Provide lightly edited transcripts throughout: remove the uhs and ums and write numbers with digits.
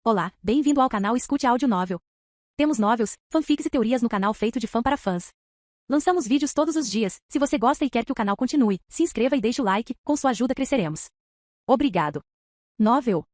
Olá, bem-vindo ao canal Escute Áudio Novel. Temos novels, fanfics e teorias no canal feito de fã para fãs. Lançamos vídeos todos os dias. Se você gosta e quer que o canal continue, se inscreva e deixe o like, com sua ajuda cresceremos. Obrigado. Novel.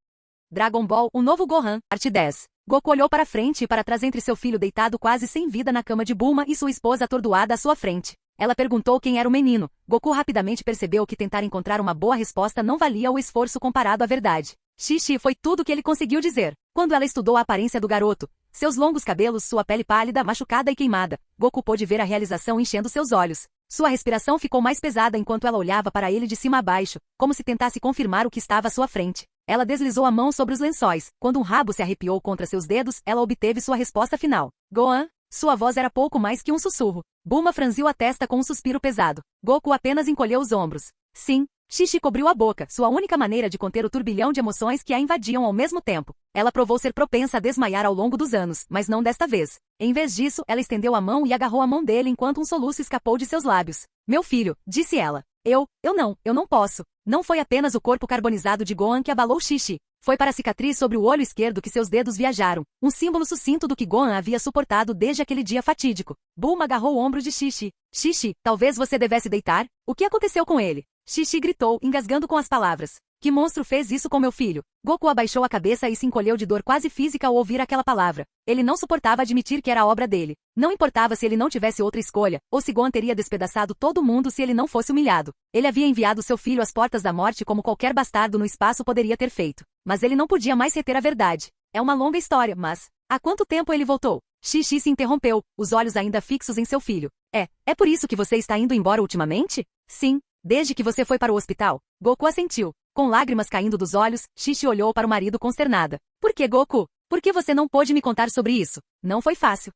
Dragon Ball, o novo Gohan, parte 10. Goku olhou para frente e para trás entre seu filho deitado quase sem vida na cama de Bulma e sua esposa atordoada à sua frente. Ela perguntou quem era o menino. Goku rapidamente percebeu que tentar encontrar uma boa resposta não valia o esforço comparado à verdade. Xixi foi tudo que ele conseguiu dizer. Quando ela estudou a aparência do garoto, seus longos cabelos, sua pele pálida, machucada e queimada, Goku pôde ver a realização enchendo seus olhos. Sua respiração ficou mais pesada enquanto ela olhava para ele de cima a baixo, como se tentasse confirmar o que estava à sua frente. Ela deslizou a mão sobre os lençóis. Quando um rabo se arrepiou contra seus dedos, ela obteve sua resposta final. Gohan? Sua voz era pouco mais que um sussurro. Bulma franziu a testa com um suspiro pesado. Goku apenas encolheu os ombros. Sim. Xixi cobriu a boca, sua única maneira de conter o turbilhão de emoções que a invadiam ao mesmo tempo. Ela provou ser propensa a desmaiar ao longo dos anos, mas não desta vez. Em vez disso, ela estendeu a mão e agarrou a mão dele enquanto um soluço escapou de seus lábios. Meu filho, disse ela. Eu não posso. Não foi apenas o corpo carbonizado de Gohan que abalou Xixi. Foi para a cicatriz sobre o olho esquerdo que seus dedos viajaram, um símbolo sucinto do que Gohan havia suportado desde aquele dia fatídico. Bulma agarrou o ombro de Xixi. Xixi, talvez você devesse deitar? O que aconteceu com ele? Xixi gritou, engasgando com as palavras. Que monstro fez isso com meu filho? Goku abaixou a cabeça e se encolheu de dor quase física ao ouvir aquela palavra. Ele não suportava admitir que era a obra dele. Não importava se ele não tivesse outra escolha, ou se Gohan teria despedaçado todo mundo se ele não fosse humilhado. Ele havia enviado seu filho às portas da morte como qualquer bastardo no espaço poderia ter feito. Mas ele não podia mais reter a verdade. É uma longa história, mas... Há quanto tempo ele voltou? Xixi se interrompeu, os olhos ainda fixos em seu filho. É por isso que você está indo embora ultimamente? Sim. Desde que você foi para o hospital? Goku assentiu. Com lágrimas caindo dos olhos, Xixi olhou para o marido consternada. Por que, Goku? Por que você não pôde me contar sobre isso? Não foi fácil.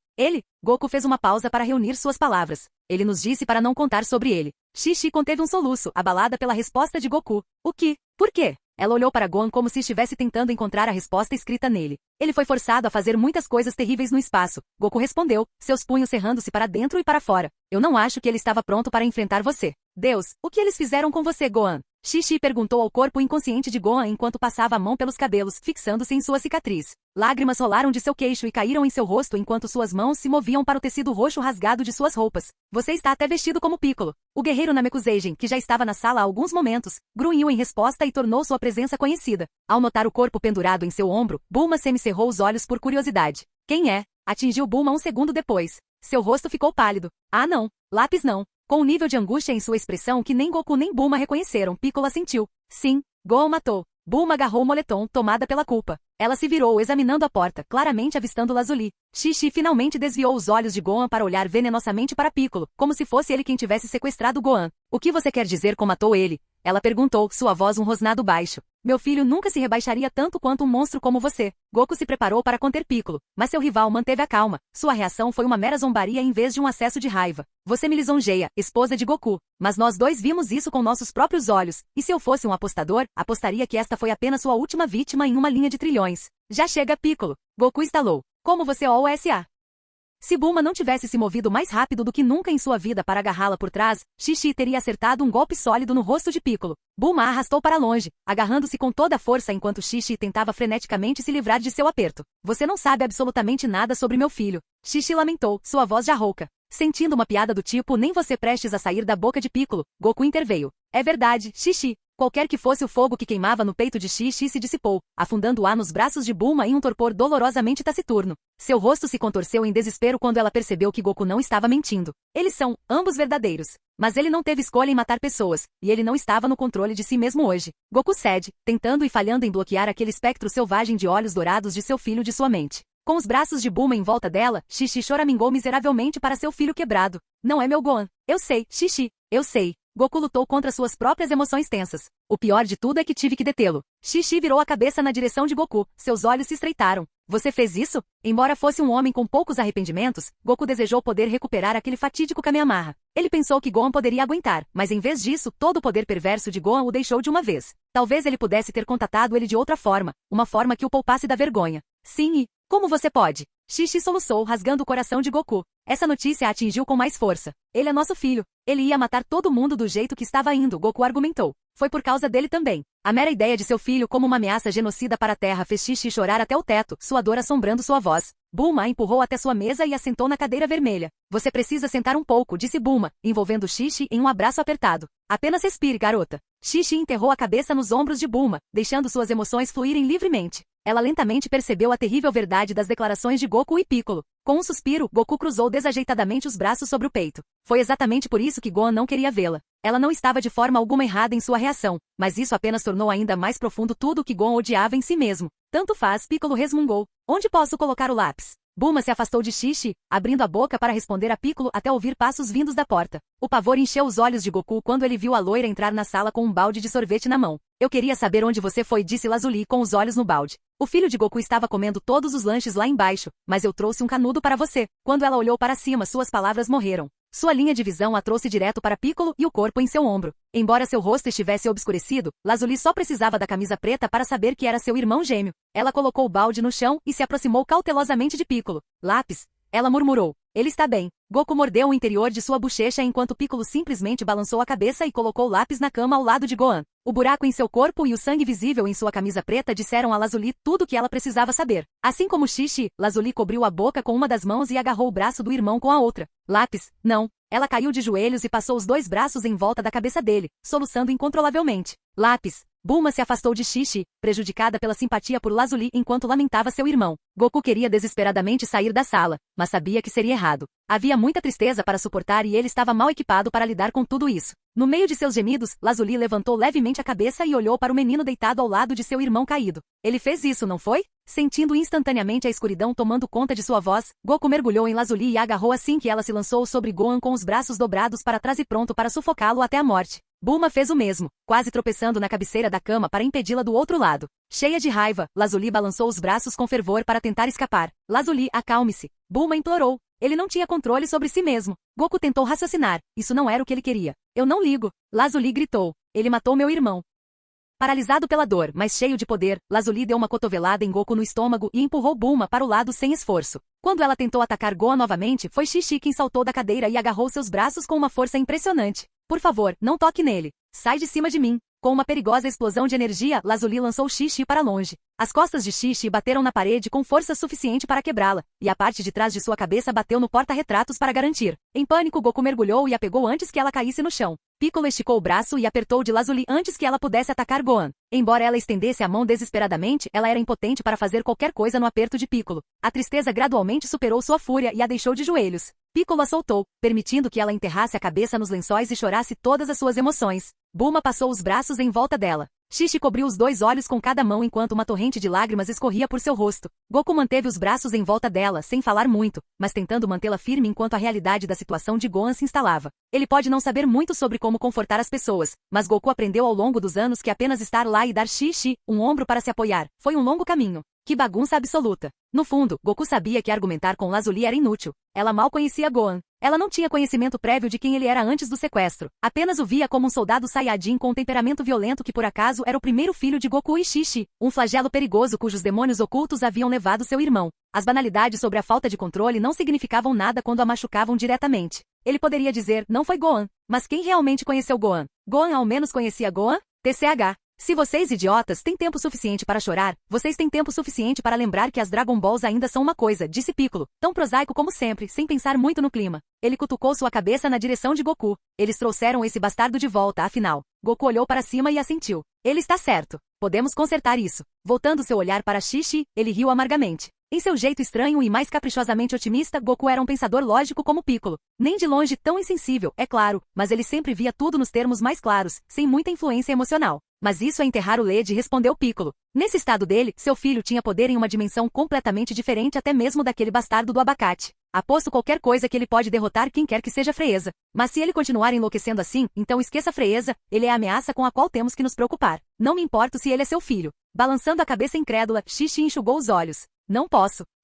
Goku fez uma pausa para reunir suas palavras. Ele nos disse para não contar sobre ele. Xixi conteve um soluço, abalada pela resposta de Goku. O que? Por quê? Ela olhou para Gohan como se estivesse tentando encontrar a resposta escrita nele. Ele foi forçado a fazer muitas coisas terríveis no espaço. Goku respondeu, seus punhos cerrando-se para dentro e para fora. Eu não acho que ele estava pronto para enfrentar você. Deus, o que eles fizeram com você, Gohan? Xixi perguntou ao corpo inconsciente de Gohan enquanto passava a mão pelos cabelos, fixando-se em sua cicatriz. Lágrimas rolaram de seu queixo e caíram em seu rosto enquanto suas mãos se moviam para o tecido roxo rasgado de suas roupas. Você está até vestido como Piccolo. O guerreiro Namekuseigen, que já estava na sala há alguns momentos, grunhiu em resposta e tornou sua presença conhecida. Ao notar o corpo pendurado em seu ombro, Bulma semicerrou os olhos por curiosidade. Quem é? Atingiu Bulma um segundo depois. Seu rosto ficou pálido. Ah não, lápis não. Com um nível de angústia em sua expressão que nem Goku nem Bulma reconheceram, Piccolo assentiu. Sim, Gohan matou. Bulma agarrou o moletom, tomada pela culpa. Ela se virou, examinando a porta, claramente avistando Lazuli. Xixi finalmente desviou os olhos de Gohan para olhar venenosamente para Piccolo, como se fosse ele quem tivesse sequestrado Gohan. O que você quer dizer com matou ele? Ela perguntou, sua voz um rosnado baixo. Meu filho nunca se rebaixaria tanto quanto um monstro como você. Goku se preparou para conter Piccolo, mas seu rival manteve a calma. Sua reação foi uma mera zombaria em vez de um acesso de raiva. Você me lisonjeia, esposa de Goku. Mas nós dois vimos isso com nossos próprios olhos. E se eu fosse um apostador, apostaria que esta foi apenas sua última vítima em uma linha de trilhões. Já chega, Piccolo. Goku estalou. Como você OSA? Se Bulma não tivesse se movido mais rápido do que nunca em sua vida para agarrá-la por trás, Xixi teria acertado um golpe sólido no rosto de Piccolo. Bulma a arrastou para longe, agarrando-se com toda a força enquanto Xixi tentava freneticamente se livrar de seu aperto. Você não sabe absolutamente nada sobre meu filho. Xixi lamentou, sua voz já rouca. Sentindo uma piada do tipo nem você prestes a sair da boca de Piccolo, Goku interveio. É verdade, Xixi. Qualquer que fosse o fogo que queimava no peito de Xixi se dissipou, afundando-a nos braços de Bulma em um torpor dolorosamente taciturno. Seu rosto se contorceu em desespero quando ela percebeu que Goku não estava mentindo. Eles são, ambos verdadeiros. Mas ele não teve escolha em matar pessoas, e ele não estava no controle de si mesmo hoje. Goku cede, tentando e falhando em bloquear aquele espectro selvagem de olhos dourados de seu filho de sua mente. Com os braços de Bulma em volta dela, Xixi choramingou miseravelmente para seu filho quebrado. Não é meu Gohan. Eu sei, Xixi. Eu sei. Goku lutou contra suas próprias emoções tensas. O pior de tudo é que tive que detê-lo. Xixi virou a cabeça na direção de Goku. Seus olhos se estreitaram. Você fez isso? Embora fosse um homem com poucos arrependimentos, Goku desejou poder recuperar aquele fatídico Kamehameha. Ele pensou que Gohan poderia aguentar, mas em vez disso, todo o poder perverso de Gohan o deixou de uma vez. Talvez ele pudesse ter contatado ele de outra forma, uma forma que o poupasse da vergonha. Sim e... Como você pode? Xixi soluçou, rasgando o coração de Goku. Essa notícia a atingiu com mais força. Ele é nosso filho. Ele ia matar todo mundo do jeito que estava indo, Goku argumentou. Foi por causa dele também. A mera ideia de seu filho como uma ameaça genocida para a Terra fez Xixi chorar até o teto, sua dor assombrando sua voz. Bulma a empurrou até sua mesa e a sentou na cadeira vermelha. Você precisa sentar um pouco, disse Bulma, envolvendo Xixi em um abraço apertado. Apenas respire, garota. Xixi enterrou a cabeça nos ombros de Bulma, deixando suas emoções fluírem livremente. Ela lentamente percebeu a terrível verdade das declarações de Goku e Piccolo. Com um suspiro, Goku cruzou desajeitadamente os braços sobre o peito. Foi exatamente por isso que Gohan não queria vê-la. Ela não estava de forma alguma errada em sua reação, mas isso apenas tornou ainda mais profundo tudo o que Gohan odiava em si mesmo. Tanto faz, Piccolo resmungou. Onde posso colocar o lápis? Bulma se afastou de Xixi, abrindo a boca para responder a Piccolo até ouvir passos vindos da porta. O pavor encheu os olhos de Goku quando ele viu a loira entrar na sala com um balde de sorvete na mão. Eu queria saber onde você foi, disse Lazuli com os olhos no balde. O filho de Goku estava comendo todos os lanches lá embaixo, mas eu trouxe um canudo para você. Quando ela olhou para cima, suas palavras morreram. Sua linha de visão a trouxe direto para Piccolo e o corpo em seu ombro. Embora seu rosto estivesse obscurecido, Lazuli só precisava da camisa preta para saber que era seu irmão gêmeo. Ela colocou o balde no chão e se aproximou cautelosamente de Piccolo. Lápis? Ela murmurou. Ele está bem. Goku mordeu o interior de sua bochecha enquanto Piccolo simplesmente balançou a cabeça e colocou o lápis na cama ao lado de Gohan. O buraco em seu corpo e o sangue visível em sua camisa preta disseram a Lazuli tudo o que ela precisava saber. Assim como Xixi, Lazuli cobriu a boca com uma das mãos e agarrou o braço do irmão com a outra. Lápis? Não. Ela caiu de joelhos e passou os dois braços em volta da cabeça dele, soluçando incontrolavelmente. Lápis. Bulma se afastou de Xixi, prejudicada pela simpatia por Lazuli enquanto lamentava seu irmão. Goku queria desesperadamente sair da sala, mas sabia que seria errado. Havia muita tristeza para suportar e ele estava mal equipado para lidar com tudo isso. No meio de seus gemidos, Lazuli levantou levemente a cabeça e olhou para o menino deitado ao lado de seu irmão caído. Ele fez isso, não foi? Sentindo instantaneamente a escuridão tomando conta de sua voz, Goku mergulhou em Lazuli e a agarrou assim que ela se lançou sobre Gohan com os braços dobrados para trás e pronto para sufocá-lo até a morte. Bulma fez o mesmo, quase tropeçando na cabeceira da cama para impedi-la do outro lado. Cheia de raiva, Lazuli balançou os braços com fervor para tentar escapar. Lazuli, acalme-se. Bulma implorou. Ele não tinha controle sobre si mesmo. Goku tentou raciocinar. Isso não era o que ele queria. Eu não ligo. Lazuli gritou. Ele matou meu irmão. Paralisado pela dor, mas cheio de poder, Lazuli deu uma cotovelada em Goku no estômago e empurrou Bulma para o lado sem esforço. Quando ela tentou atacar Gohan novamente, foi Xixi quem saltou da cadeira e agarrou seus braços com uma força impressionante. Por favor, não toque nele. Sai de cima de mim. Com uma perigosa explosão de energia, Lazuli lançou Xixi para longe. As costas de Xixi bateram na parede com força suficiente para quebrá-la, e a parte de trás de sua cabeça bateu no porta-retratos para garantir. Em pânico, Goku mergulhou e a pegou antes que ela caísse no chão. Piccolo esticou o braço e apertou de Lazuli antes que ela pudesse atacar Gohan. Embora ela estendesse a mão desesperadamente, ela era impotente para fazer qualquer coisa no aperto de Piccolo. A tristeza gradualmente superou sua fúria e a deixou de joelhos. Piccolo a soltou, permitindo que ela enterrasse a cabeça nos lençóis e chorasse todas as suas emoções. Bulma passou os braços em volta dela. Xixi cobriu os dois olhos com cada mão enquanto uma torrente de lágrimas escorria por seu rosto. Goku manteve os braços em volta dela, sem falar muito, mas tentando mantê-la firme enquanto a realidade da situação de Gohan se instalava. Ele pode não saber muito sobre como confortar as pessoas, mas Goku aprendeu ao longo dos anos que apenas estar lá e dar Xixi um ombro para se apoiar foi um longo caminho. Que bagunça absoluta. No fundo, Goku sabia que argumentar com Lazuli era inútil. Ela mal conhecia Gohan. Ela não tinha conhecimento prévio de quem ele era antes do sequestro. Apenas o via como um soldado Saiyajin com temperamento violento que por acaso era o primeiro filho de Goku e Xixi, um flagelo perigoso cujos demônios ocultos haviam levado seu irmão. As banalidades sobre a falta de controle não significavam nada quando a machucavam diretamente. Ele poderia dizer, não foi Gohan. Mas quem realmente conheceu Gohan? Gohan ao menos conhecia Gohan? TCH. Se vocês, idiotas, têm tempo suficiente para chorar, vocês têm tempo suficiente para lembrar que as Dragon Balls ainda são uma coisa, disse Piccolo, tão prosaico como sempre, sem pensar muito no clima. Ele cutucou sua cabeça na direção de Goku. Eles trouxeram esse bastardo de volta, afinal. Goku olhou para cima e assentiu. Ele está certo. Podemos consertar isso. Voltando seu olhar para Xixi, ele riu amargamente. Em seu jeito estranho e mais caprichosamente otimista, Goku era um pensador lógico como Piccolo. Nem de longe tão insensível, é claro, mas ele sempre via tudo nos termos mais claros, sem muita influência emocional. Mas isso é enterrar o leite, respondeu Piccolo. Nesse estado dele, seu filho tinha poder em uma dimensão completamente diferente até mesmo daquele bastardo do abacate. Aposto qualquer coisa que ele pode derrotar quem quer que seja Frieza. Mas se ele continuar enlouquecendo assim, então esqueça Frieza, ele é a ameaça com a qual temos que nos preocupar. Não me importo se ele é seu filho. Balançando a cabeça incrédula, Xixi enxugou os olhos. Não posso.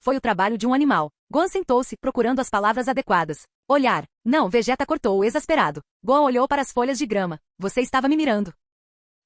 Foi o trabalho de um animal. Gohan sentou-se, procurando as palavras adequadas. Olhar. Não, Vegeta cortou, exasperado. Gohan olhou para as folhas de grama. Você estava me mirando.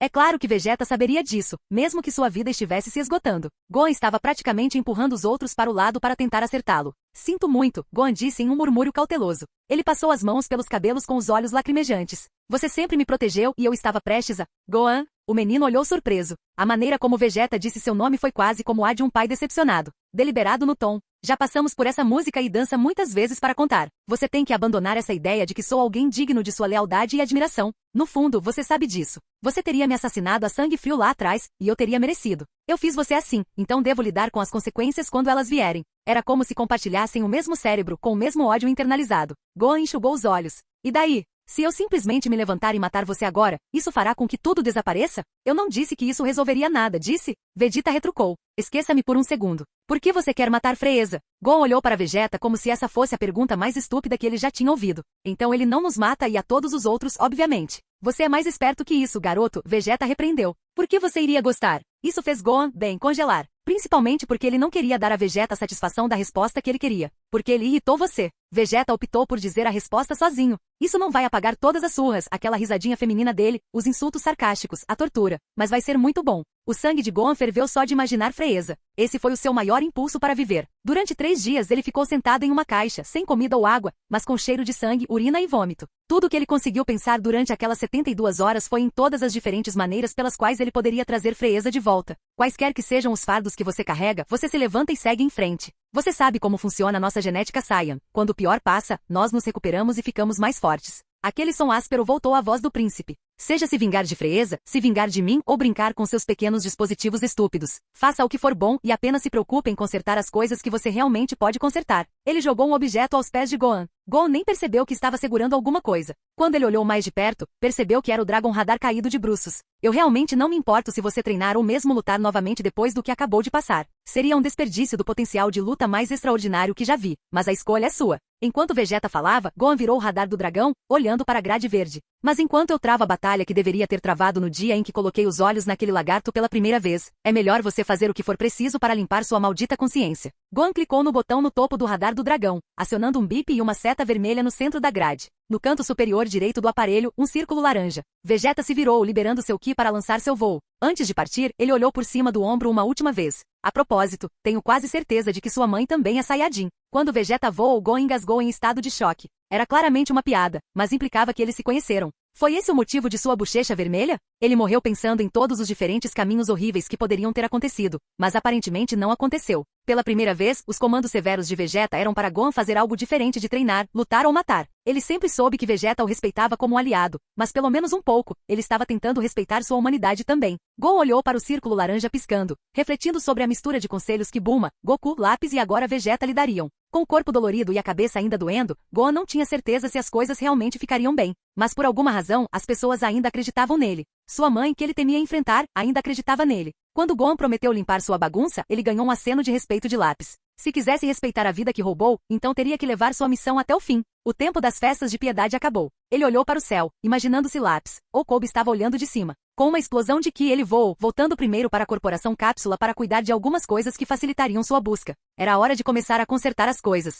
É claro que Vegeta saberia disso, mesmo que sua vida estivesse se esgotando. Gohan estava praticamente empurrando os outros para o lado para tentar acertá-lo. Sinto muito, Gohan disse em um murmúrio cauteloso. Ele passou as mãos pelos cabelos com os olhos lacrimejantes. Você sempre me protegeu e eu estava prestes a... Gohan? O menino olhou surpreso. A maneira como Vegeta disse seu nome foi quase como a de um pai decepcionado. Deliberado no tom. Já passamos por essa música e dança muitas vezes para contar. Você tem que abandonar essa ideia de que sou alguém digno de sua lealdade e admiração. No fundo, você sabe disso. Você teria me assassinado a sangue frio lá atrás, e eu teria merecido. Eu fiz você assim, então devo lidar com as consequências quando elas vierem. Era como se compartilhassem o mesmo cérebro, com o mesmo ódio internalizado. Gohan enxugou os olhos. E daí? Se eu simplesmente me levantar e matar você agora, isso fará com que tudo desapareça? Eu não disse que isso resolveria nada, disse? Vegeta retrucou. Esqueça-me por um segundo. Por que você quer matar Freeza? Gohan olhou para Vegeta como se essa fosse a pergunta mais estúpida que ele já tinha ouvido. Então ele não nos mata e a todos os outros, obviamente. Você é mais esperto que isso, garoto, Vegeta repreendeu. Por que você iria gostar? Isso fez Gohan, bem, congelar. Principalmente porque ele não queria dar a Vegeta a satisfação da resposta que ele queria. Porque ele irritou você. Vegeta optou por dizer a resposta sozinho. Isso não vai apagar todas as surras, aquela risadinha feminina dele, os insultos sarcásticos, a tortura. Mas vai ser muito bom. O sangue de Gohan ferveu só de imaginar Freeza. Esse foi o seu maior impulso para viver. Durante 3 dias ele ficou sentado em uma caixa, sem comida ou água, mas com cheiro de sangue, urina e vômito. Tudo o que ele conseguiu pensar durante aquelas 72 horas foi em todas as diferentes maneiras pelas quais ele poderia trazer Freeza de volta. Quaisquer que sejam os fardos que você carrega, você se levanta e segue em frente. Você sabe como funciona a nossa genética Saiyan. Quando o pior passa, nós nos recuperamos e ficamos mais fortes. Aquele som áspero voltou à voz do príncipe. Seja se vingar de Freeza, se vingar de mim ou brincar com seus pequenos dispositivos estúpidos. Faça o que for bom e apenas se preocupe em consertar as coisas que você realmente pode consertar. Ele jogou um objeto aos pés de Gohan. Gohan nem percebeu que estava segurando alguma coisa. Quando ele olhou mais de perto, percebeu que era o Dragon Radar caído de bruços. Eu realmente não me importo se você treinar ou mesmo lutar novamente depois do que acabou de passar. Seria um desperdício do potencial de luta mais extraordinário que já vi, mas a escolha é sua. Enquanto Vegeta falava, Gohan virou o radar do dragão, olhando para a grade verde. Mas enquanto eu travo a batalha que deveria ter travado no dia em que coloquei os olhos naquele lagarto pela primeira vez, é melhor você fazer o que for preciso para limpar sua maldita consciência. Gohan clicou no botão no topo do radar do dragão, acionando um bip e uma seta vermelha no centro da grade. No canto superior direito do aparelho, um círculo laranja. Vegeta se virou, liberando seu ki para lançar seu voo. Antes de partir, ele olhou por cima do ombro uma última vez. A propósito, tenho quase certeza de que sua mãe também é Saiyajin. Quando Vegeta voou, Gohan engasgou em estado de choque. Era claramente uma piada, mas implicava que eles se conheceram. Foi esse o motivo de sua bochecha vermelha? Ele morreu pensando em todos os diferentes caminhos horríveis que poderiam ter acontecido, mas aparentemente não aconteceu. Pela primeira vez, os comandos severos de Vegeta eram para Gohan fazer algo diferente de treinar, lutar ou matar. Ele sempre soube que Vegeta o respeitava como um aliado, mas pelo menos um pouco, ele estava tentando respeitar sua humanidade também. Gohan olhou para o círculo laranja piscando, refletindo sobre a mistura de conselhos que Bulma, Goku, Lápis e agora Vegeta lhe dariam. Com o corpo dolorido e a cabeça ainda doendo, Gohan não tinha certeza se as coisas realmente ficariam bem. Mas por alguma razão, as pessoas ainda acreditavam nele. Sua mãe, que ele temia enfrentar, ainda acreditava nele. Quando Gohan prometeu limpar sua bagunça, ele ganhou um aceno de respeito de Lápis. Se quisesse respeitar a vida que roubou, então teria que levar sua missão até o fim. O tempo das festas de piedade acabou. Ele olhou para o céu, imaginando-se Lápis, ou Kobe estava olhando de cima. Com uma explosão de ki ele voou, voltando primeiro para a Corporação Cápsula para cuidar de algumas coisas que facilitariam sua busca. Era hora de começar a consertar as coisas.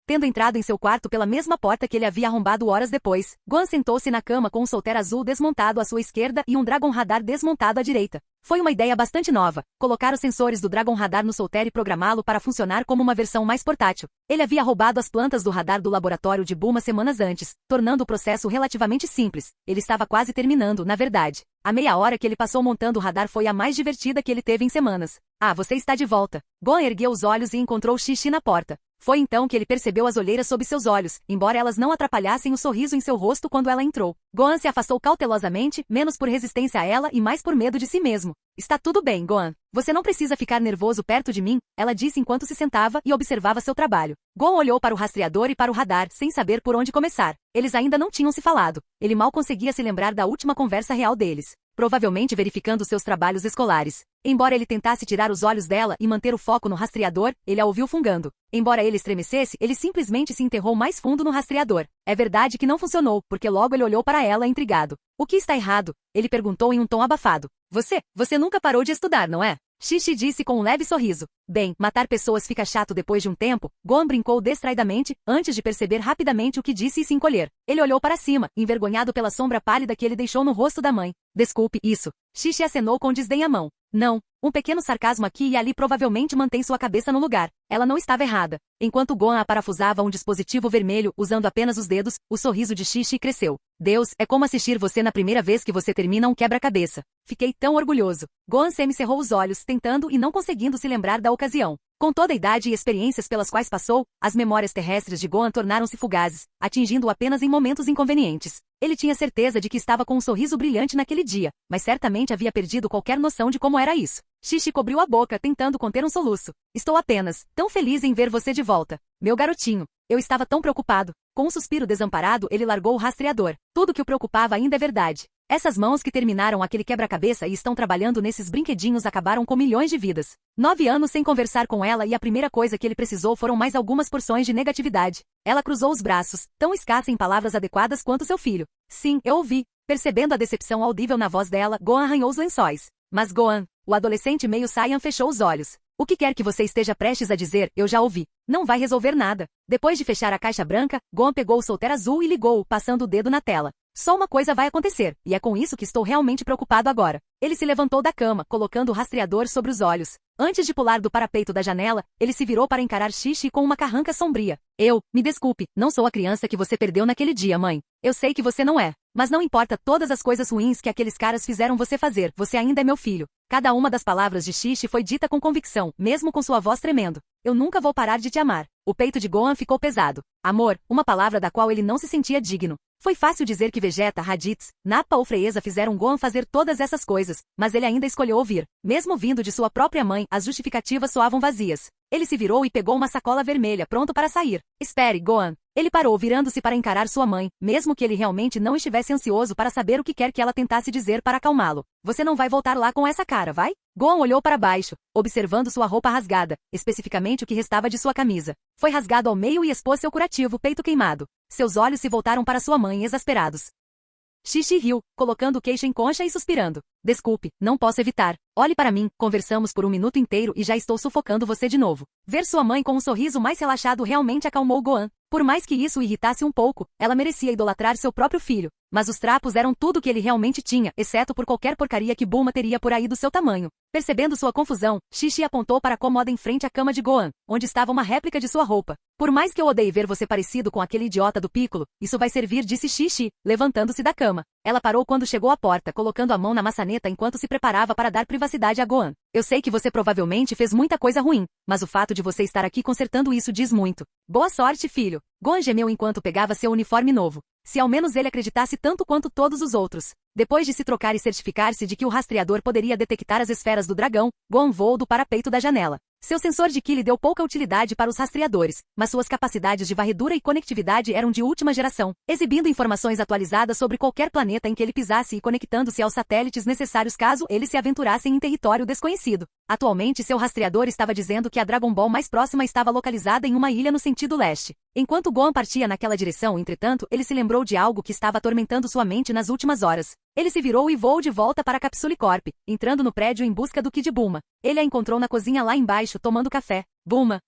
Tendo entrado em seu quarto pela mesma porta que ele havia arrombado horas depois, Gohan sentou-se na cama com um solter azul desmontado à sua esquerda e um Dragon Radar desmontado à direita. Foi uma ideia bastante nova, colocar os sensores do Dragon Radar no solter e programá-lo para funcionar como uma versão mais portátil. Ele havia roubado as plantas do radar do laboratório de Bulma semanas antes, tornando o processo relativamente simples. Ele estava quase terminando, na verdade. A meia hora que ele passou montando o radar foi a mais divertida que ele teve em semanas. Ah, você está de volta. Gohan ergueu os olhos e encontrou Xixi na porta. Foi então que ele percebeu as olheiras sob seus olhos, embora elas não atrapalhassem o sorriso em seu rosto quando ela entrou. Gohan se afastou cautelosamente, menos por resistência a ela e mais por medo de si mesmo. Está tudo bem, Gohan. Você não precisa ficar nervoso perto de mim, ela disse enquanto se sentava e observava seu trabalho. Gohan olhou para o rastreador e para o radar, sem saber por onde começar. Eles ainda não tinham se falado. Ele mal conseguia se lembrar da última conversa real deles. Provavelmente verificando seus trabalhos escolares. Embora ele tentasse tirar os olhos dela e manter o foco no rastreador, ele a ouviu fungando. Embora ele estremecesse, ele simplesmente se enterrou mais fundo no rastreador. É verdade que não funcionou, porque logo ele olhou para ela intrigado. O que está errado? Ele perguntou em um tom abafado. Você nunca parou de estudar, não é? Xixi disse com um leve sorriso. Bem, matar pessoas fica chato depois de um tempo, Gohan brincou distraidamente, antes de perceber rapidamente o que disse e se encolher. Ele olhou para cima, envergonhado pela sombra pálida que ele deixou no rosto da mãe. Desculpe, isso. Xixi acenou com desdém a mão. Não, um pequeno sarcasmo aqui e ali provavelmente mantém sua cabeça no lugar. Ela não estava errada. Enquanto Gohan aparafusava um dispositivo vermelho usando apenas os dedos, o sorriso de Xixi cresceu. Deus, é como assistir você na primeira vez que você termina um quebra-cabeça. Fiquei tão orgulhoso. Gohan semicerrou os olhos, tentando e não conseguindo se lembrar da ocasião. Com toda a idade e experiências pelas quais passou, as memórias terrestres de Gohan tornaram-se fugazes, atingindo-o apenas em momentos inconvenientes. Ele tinha certeza de que estava com um sorriso brilhante naquele dia, mas certamente havia perdido qualquer noção de como era isso. Xixi cobriu a boca, tentando conter um soluço. Estou apenas tão feliz em ver você de volta. Meu garotinho. Eu estava tão preocupado. Com um suspiro desamparado, ele largou o rastreador. Tudo que o preocupava ainda é verdade. Essas mãos que terminaram aquele quebra-cabeça e estão trabalhando nesses brinquedinhos acabaram com milhões de vidas. 9 anos sem conversar com ela e a primeira coisa que ele precisou foram mais algumas porções de negatividade. Ela cruzou os braços, tão escassa em palavras adequadas quanto seu filho. Sim, eu ouvi. Percebendo a decepção audível na voz dela, Gohan arranhou os lençóis. Mas Gohan, o adolescente meio Saiyan fechou os olhos. O que quer que você esteja prestes a dizer, eu já ouvi. Não vai resolver nada. Depois de fechar a caixa branca, Gohan pegou o solteiro azul e ligou-o, passando o dedo na tela. Só uma coisa vai acontecer, e é com isso que estou realmente preocupado agora. Ele se levantou da cama, colocando o rastreador sobre os olhos. Antes de pular do parapeito da janela, ele se virou para encarar Xixi com uma carranca sombria. Me desculpe, não sou a criança que você perdeu naquele dia, mãe. Eu sei que você não é. Mas não importa todas as coisas ruins que aqueles caras fizeram você fazer, você ainda é meu filho. Cada uma das palavras de Xixi foi dita com convicção, mesmo com sua voz tremendo. Eu nunca vou parar de te amar. O peito de Gohan ficou pesado. Amor, uma palavra da qual ele não se sentia digno. Foi fácil dizer que Vegeta, Raditz, Nappa ou Frieza fizeram Gohan fazer todas essas coisas, mas ele ainda escolheu ouvir. Mesmo vindo de sua própria mãe, as justificativas soavam vazias. Ele se virou e pegou uma sacola vermelha, pronto para sair. Espere, Gohan. Ele parou, virando-se para encarar sua mãe, mesmo que ele realmente não estivesse ansioso para saber o que quer que ela tentasse dizer para acalmá-lo. Você não vai voltar lá com essa cara, vai? Gohan olhou para baixo, observando sua roupa rasgada, especificamente o que restava de sua camisa. Foi rasgado ao meio e expôs seu curativo peito queimado. Seus olhos se voltaram para sua mãe exasperados. Xixi riu, colocando o queixo em concha e suspirando. Desculpe, não posso evitar. Olhe para mim, conversamos por um minuto inteiro e já estou sufocando você de novo. Ver sua mãe com um sorriso mais relaxado realmente acalmou Gohan. Por mais que isso o irritasse um pouco, ela merecia idolatrar seu próprio filho. Mas os trapos eram tudo que ele realmente tinha, exceto por qualquer porcaria que Bulma teria por aí do seu tamanho. Percebendo sua confusão, Xixi apontou para a cômoda em frente à cama de Gohan, onde estava uma réplica de sua roupa. Por mais que eu odeie ver você parecido com aquele idiota do Piccolo, isso vai servir, disse Xixi, levantando-se da cama. Ela parou quando chegou à porta, colocando a mão na maçaneta enquanto se preparava para dar privacidade a Gohan. Eu sei que você provavelmente fez muita coisa ruim, mas o fato de você estar aqui consertando isso diz muito. Boa sorte, filho. Gohan gemeu enquanto pegava seu uniforme novo. Se ao menos ele acreditasse tanto quanto todos os outros. Depois de se trocar e certificar-se de que o rastreador poderia detectar as esferas do dragão, Gohan voou do parapeito da janela. Seu sensor de Ki lhe deu pouca utilidade para os rastreadores, mas suas capacidades de varredura e conectividade eram de última geração, exibindo informações atualizadas sobre qualquer planeta em que ele pisasse e conectando-se aos satélites necessários caso eles se aventurassem em território desconhecido. Atualmente seu rastreador estava dizendo que a Dragon Ball mais próxima estava localizada em uma ilha no sentido leste. Enquanto Gohan partia naquela direção, entretanto, ele se lembrou de algo que estava atormentando sua mente nas últimas horas. Ele se virou e voou de volta para a Capsule Corp, entrando no prédio em busca do Kid Bulma. Ele a encontrou na cozinha lá embaixo, tomando café. Bulma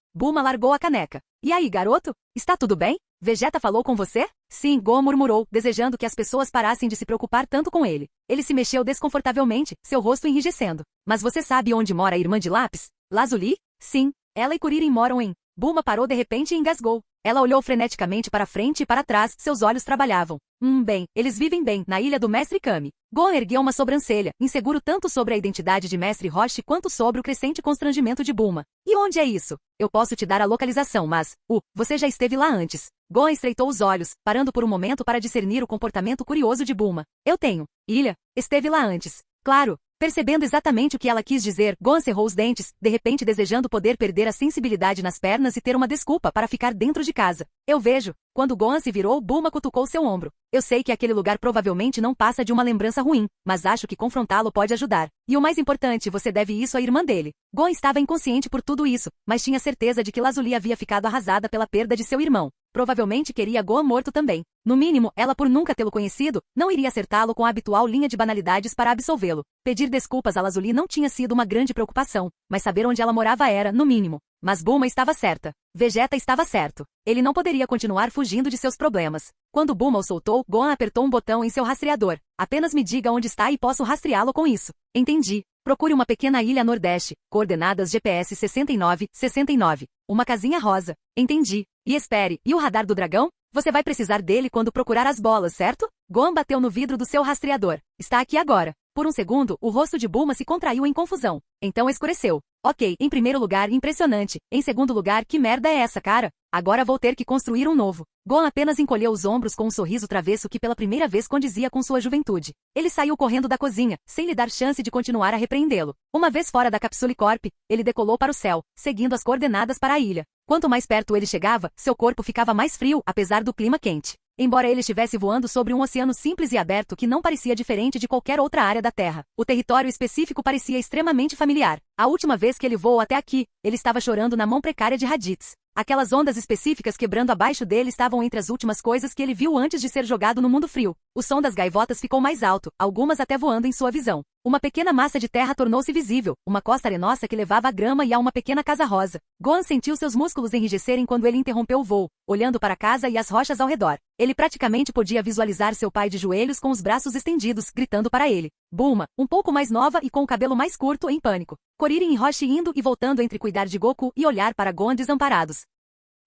largou a caneca. E aí, garoto? Está tudo bem? Vegeta falou com você? Sim, Gohan murmurou, desejando que as pessoas parassem de se preocupar tanto com ele. Ele se mexeu desconfortavelmente, seu rosto enrijecendo. Mas você sabe onde mora a irmã de Lápis? Lazuli? Sim, ela e Kuririn moram em... Bulma parou de repente e engasgou. Ela olhou freneticamente para frente e para trás, seus olhos trabalhavam. Bem, eles vivem bem, na ilha do Mestre Kami. Gohan ergueu uma sobrancelha, inseguro tanto sobre a identidade de Mestre Roshi quanto sobre o crescente constrangimento de Bulma. E onde é isso? Eu posso te dar a localização, mas... você já esteve lá antes. Gohan estreitou os olhos, parando por um momento para discernir o comportamento curioso de Bulma. Eu tenho. Ilha? Esteve lá antes. Claro. Percebendo exatamente o que ela quis dizer, Gohan cerrou os dentes, de repente desejando poder perder a sensibilidade nas pernas e ter uma desculpa para ficar dentro de casa. Eu vejo. Quando Gohan se virou, Bulma cutucou seu ombro. Eu sei que aquele lugar provavelmente não passa de uma lembrança ruim, mas acho que confrontá-lo pode ajudar. E o mais importante, você deve isso à irmã dele. Gohan estava inconsciente por tudo isso, mas tinha certeza de que Lazuli havia ficado arrasada pela perda de seu irmão. Provavelmente queria Gohan morto também. No mínimo, ela por nunca tê-lo conhecido, não iria acertá-lo com a habitual linha de banalidades para absolvê-lo. Pedir desculpas a Lazuli não tinha sido uma grande preocupação, mas saber onde ela morava era, no mínimo. Mas Bulma estava certa. Vegeta estava certo. Ele não poderia continuar fugindo de seus problemas. Quando Bulma o soltou, Gohan apertou um botão em seu rastreador. Apenas me diga onde está e posso rastreá-lo com isso. Entendi. Procure uma pequena ilha nordeste, coordenadas GPS 69, 69. Uma casinha rosa. Entendi. E espere, e o radar do dragão? Você vai precisar dele quando procurar as bolas, certo? Gohan bateu no vidro do seu rastreador. Está aqui agora. Por um segundo, o rosto de Bulma se contraiu em confusão. Então escureceu. Ok, em primeiro lugar, impressionante. Em segundo lugar, que merda é essa, cara? Agora vou ter que construir um novo. Gohan apenas encolheu os ombros com um sorriso travesso que pela primeira vez condizia com sua juventude. Ele saiu correndo da cozinha, sem lhe dar chance de continuar a repreendê-lo. Uma vez fora da Capsule Corp, ele decolou para o céu, seguindo as coordenadas para a ilha. Quanto mais perto ele chegava, seu corpo ficava mais frio, apesar do clima quente. Embora ele estivesse voando sobre um oceano simples e aberto que não parecia diferente de qualquer outra área da Terra, o território específico parecia extremamente familiar. A última vez que ele voou até aqui, ele estava chorando na mão precária de Raditz. Aquelas ondas específicas quebrando abaixo dele estavam entre as últimas coisas que ele viu antes de ser jogado no mundo frio. O som das gaivotas ficou mais alto, algumas até voando em sua visão. Uma pequena massa de terra tornou-se visível, uma costa arenosa que levava à grama e a uma pequena casa rosa. Gohan sentiu seus músculos enrijecerem quando ele interrompeu o voo, olhando para a casa e as rochas ao redor. Ele praticamente podia visualizar seu pai de joelhos com os braços estendidos, gritando para ele. Bulma, um pouco mais nova e com o cabelo mais curto, em pânico. Kuririn e Roshi indo e voltando entre cuidar de Goku e olhar para Gohan desamparados.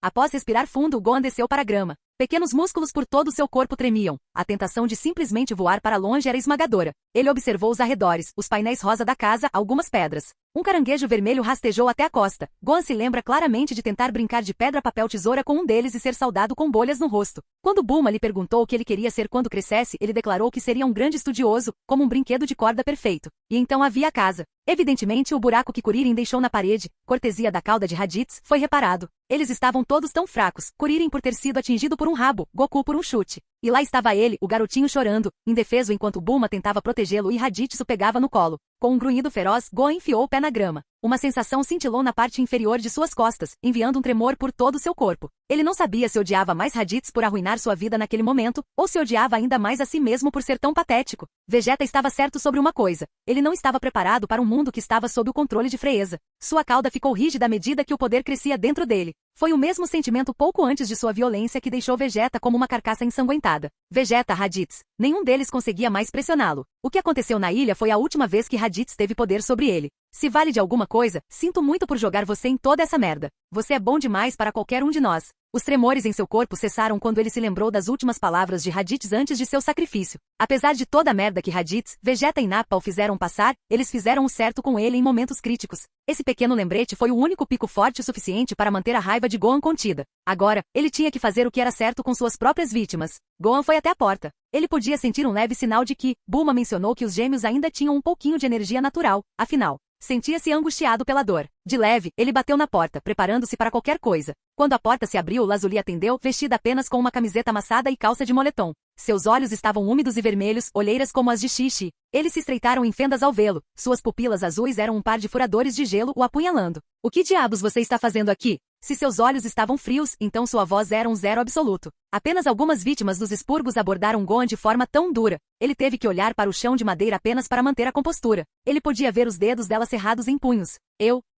Após respirar fundo, Gohan desceu para a grama. Pequenos músculos por todo o seu corpo tremiam. A tentação de simplesmente voar para longe era esmagadora. Ele observou os arredores, os painéis rosa da casa, algumas pedras. Um caranguejo vermelho rastejou até a costa. Gohan se lembra claramente de tentar brincar de pedra, papel, tesoura com um deles e ser saudado com bolhas no rosto. Quando Bulma lhe perguntou o que ele queria ser quando crescesse, ele declarou que seria um grande estudioso, como um brinquedo de corda perfeito. E então havia a casa. Evidentemente, o buraco que Kuririn deixou na parede, cortesia da cauda de Raditz, foi reparado. Eles estavam todos tão fracos, Kuririn por ter sido atingido por um rabo, Goku por um chute. E lá estava ele, o garotinho chorando, indefeso enquanto Bulma tentava protegê-lo e Raditz o pegava no colo. Com um grunhido feroz, Gohan enfiou o pé na grama. Uma sensação cintilou na parte inferior de suas costas, enviando um tremor por todo o seu corpo. Ele não sabia se odiava mais Raditz por arruinar sua vida naquele momento, ou se odiava ainda mais a si mesmo por ser tão patético. Vegeta estava certo sobre uma coisa. Ele não estava preparado para um mundo que estava sob o controle de Freeza. Sua cauda ficou rígida à medida que o poder crescia dentro dele. Foi o mesmo sentimento pouco antes de sua violência que deixou Vegeta como uma carcaça ensanguentada. Vegeta, Raditz. Nenhum deles conseguia mais pressioná-lo. O que aconteceu na ilha foi a última vez que Raditz teve poder sobre ele. Se vale de alguma coisa, sinto muito por jogar você em toda essa merda. Você é bom demais para qualquer um de nós. Os tremores em seu corpo cessaram quando ele se lembrou das últimas palavras de Raditz antes de seu sacrifício. Apesar de toda a merda que Raditz, Vegeta e Nappa o fizeram passar, eles fizeram o certo com ele em momentos críticos. Esse pequeno lembrete foi o único pico forte o suficiente para manter a raiva de Gohan contida. Agora, ele tinha que fazer o que era certo com suas próprias vítimas. Gohan foi até a porta. Ele podia sentir um leve sinal de que, Bulma mencionou que os gêmeos ainda tinham um pouquinho de energia natural, afinal. Sentia-se angustiado pela dor. De leve, ele bateu na porta, preparando-se para qualquer coisa. Quando a porta se abriu, Lazuli atendeu, vestida apenas com uma camiseta amassada e calça de moletom. Seus olhos estavam úmidos e vermelhos, olheiras como as de Xixi. Eles se estreitaram em fendas ao vê-lo. Suas pupilas azuis eram um par de furadores de gelo o apunhalando. O que diabos você está fazendo aqui? Se seus olhos estavam frios, então sua voz era um zero absoluto. Apenas algumas vítimas dos expurgos abordaram Gohan de forma tão dura. Ele teve que olhar para o chão de madeira apenas para manter a compostura. Ele podia ver os dedos dela cerrados em punhos.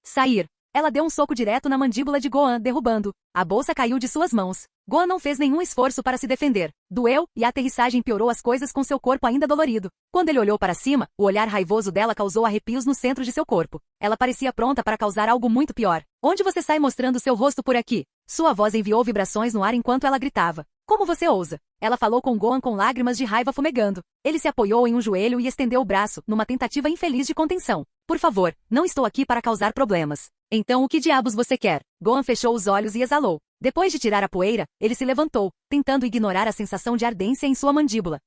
Sair. Ela deu um soco direto na mandíbula de Gohan, derrubando. A bolsa caiu de suas mãos. Gohan não fez nenhum esforço para se defender. Doeu, e a aterrissagem piorou as coisas com seu corpo ainda dolorido. Quando ele olhou para cima, o olhar raivoso dela causou arrepios no centro de seu corpo. Ela parecia pronta para causar algo muito pior. Onde você sai mostrando seu rosto por aqui? Sua voz enviou vibrações no ar enquanto ela gritava. Como você ousa? Ela falou com Gohan com lágrimas de raiva fumegando. Ele se apoiou em um joelho e estendeu o braço, numa tentativa infeliz de contenção. Por favor, não estou aqui para causar problemas. Então o que diabos você quer? Gohan fechou os olhos e exalou. Depois de tirar a poeira, ele se levantou, tentando ignorar a sensação de ardência em sua mandíbula.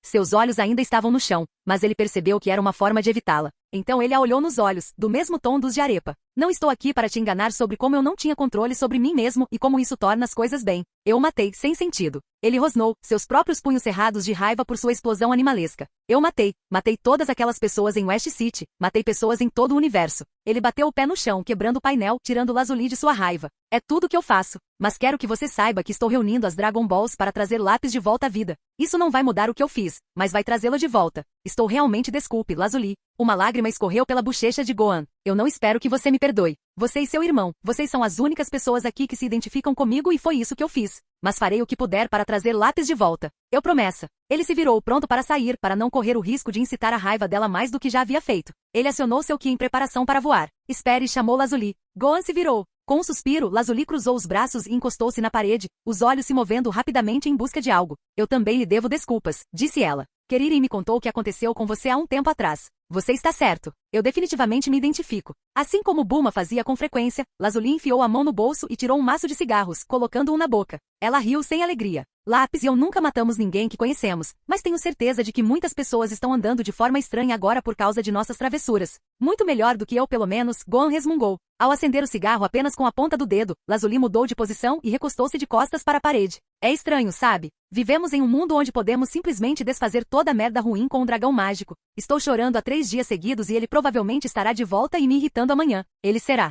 Seus olhos ainda estavam no chão. mas ele percebeu que era uma forma de evitá-la. Então ele a olhou nos olhos, do mesmo tom dos de Arepa. Não estou aqui para te enganar sobre como eu não tinha controle sobre mim mesmo e como isso torna as coisas bem. Eu o matei, sem sentido. Ele rosnou, seus próprios punhos cerrados de raiva por sua explosão animalesca. Eu matei todas aquelas pessoas em West City, matei pessoas em todo o universo. Ele bateu o pé no chão, quebrando o painel, tirando Lazuli de sua raiva. É tudo que eu faço. Mas quero que você saiba que estou reunindo as Dragon Balls para trazer Lápis de volta à vida. Isso não vai mudar o que eu fiz, mas vai trazê-lo de volta. Estou realmente desculpe, Lazuli. Uma lágrima escorreu pela bochecha de Gohan. Eu não espero que você me perdoe. Você e seu irmão, vocês são as únicas pessoas aqui que se identificam comigo e foi isso que eu fiz. Mas farei o que puder para trazer Lápis de volta. Eu promessa. Ele se virou pronto para sair, para não correr o risco de incitar a raiva dela mais do que já havia feito. Ele acionou seu Ki em preparação para voar. Espere, chamou Lazuli. Gohan se virou. Com um suspiro, Lazuli cruzou os braços e encostou-se na parede, os olhos se movendo rapidamente em busca de algo. Eu também lhe devo desculpas, disse ela. Kuririn me contou o que aconteceu com você há um tempo atrás. Você está certo. Eu definitivamente me identifico. Assim como Bulma fazia com frequência, Lazuli enfiou a mão no bolso e tirou um maço de cigarros, colocando-o na boca. Ela riu sem alegria. Lápis e eu nunca matamos ninguém que conhecemos, mas tenho certeza de que muitas pessoas estão andando de forma estranha agora por causa de nossas travessuras. Muito melhor do que eu pelo menos, Gohan resmungou. Ao acender o cigarro apenas com a ponta do dedo, Lazuli mudou de posição e recostou-se de costas para a parede. É estranho, sabe? Vivemos em um mundo onde podemos simplesmente desfazer toda a merda ruim com um dragão mágico. Estou chorando há 3 dias seguidos e ele provavelmente estará de volta e me irritando amanhã. Ele será.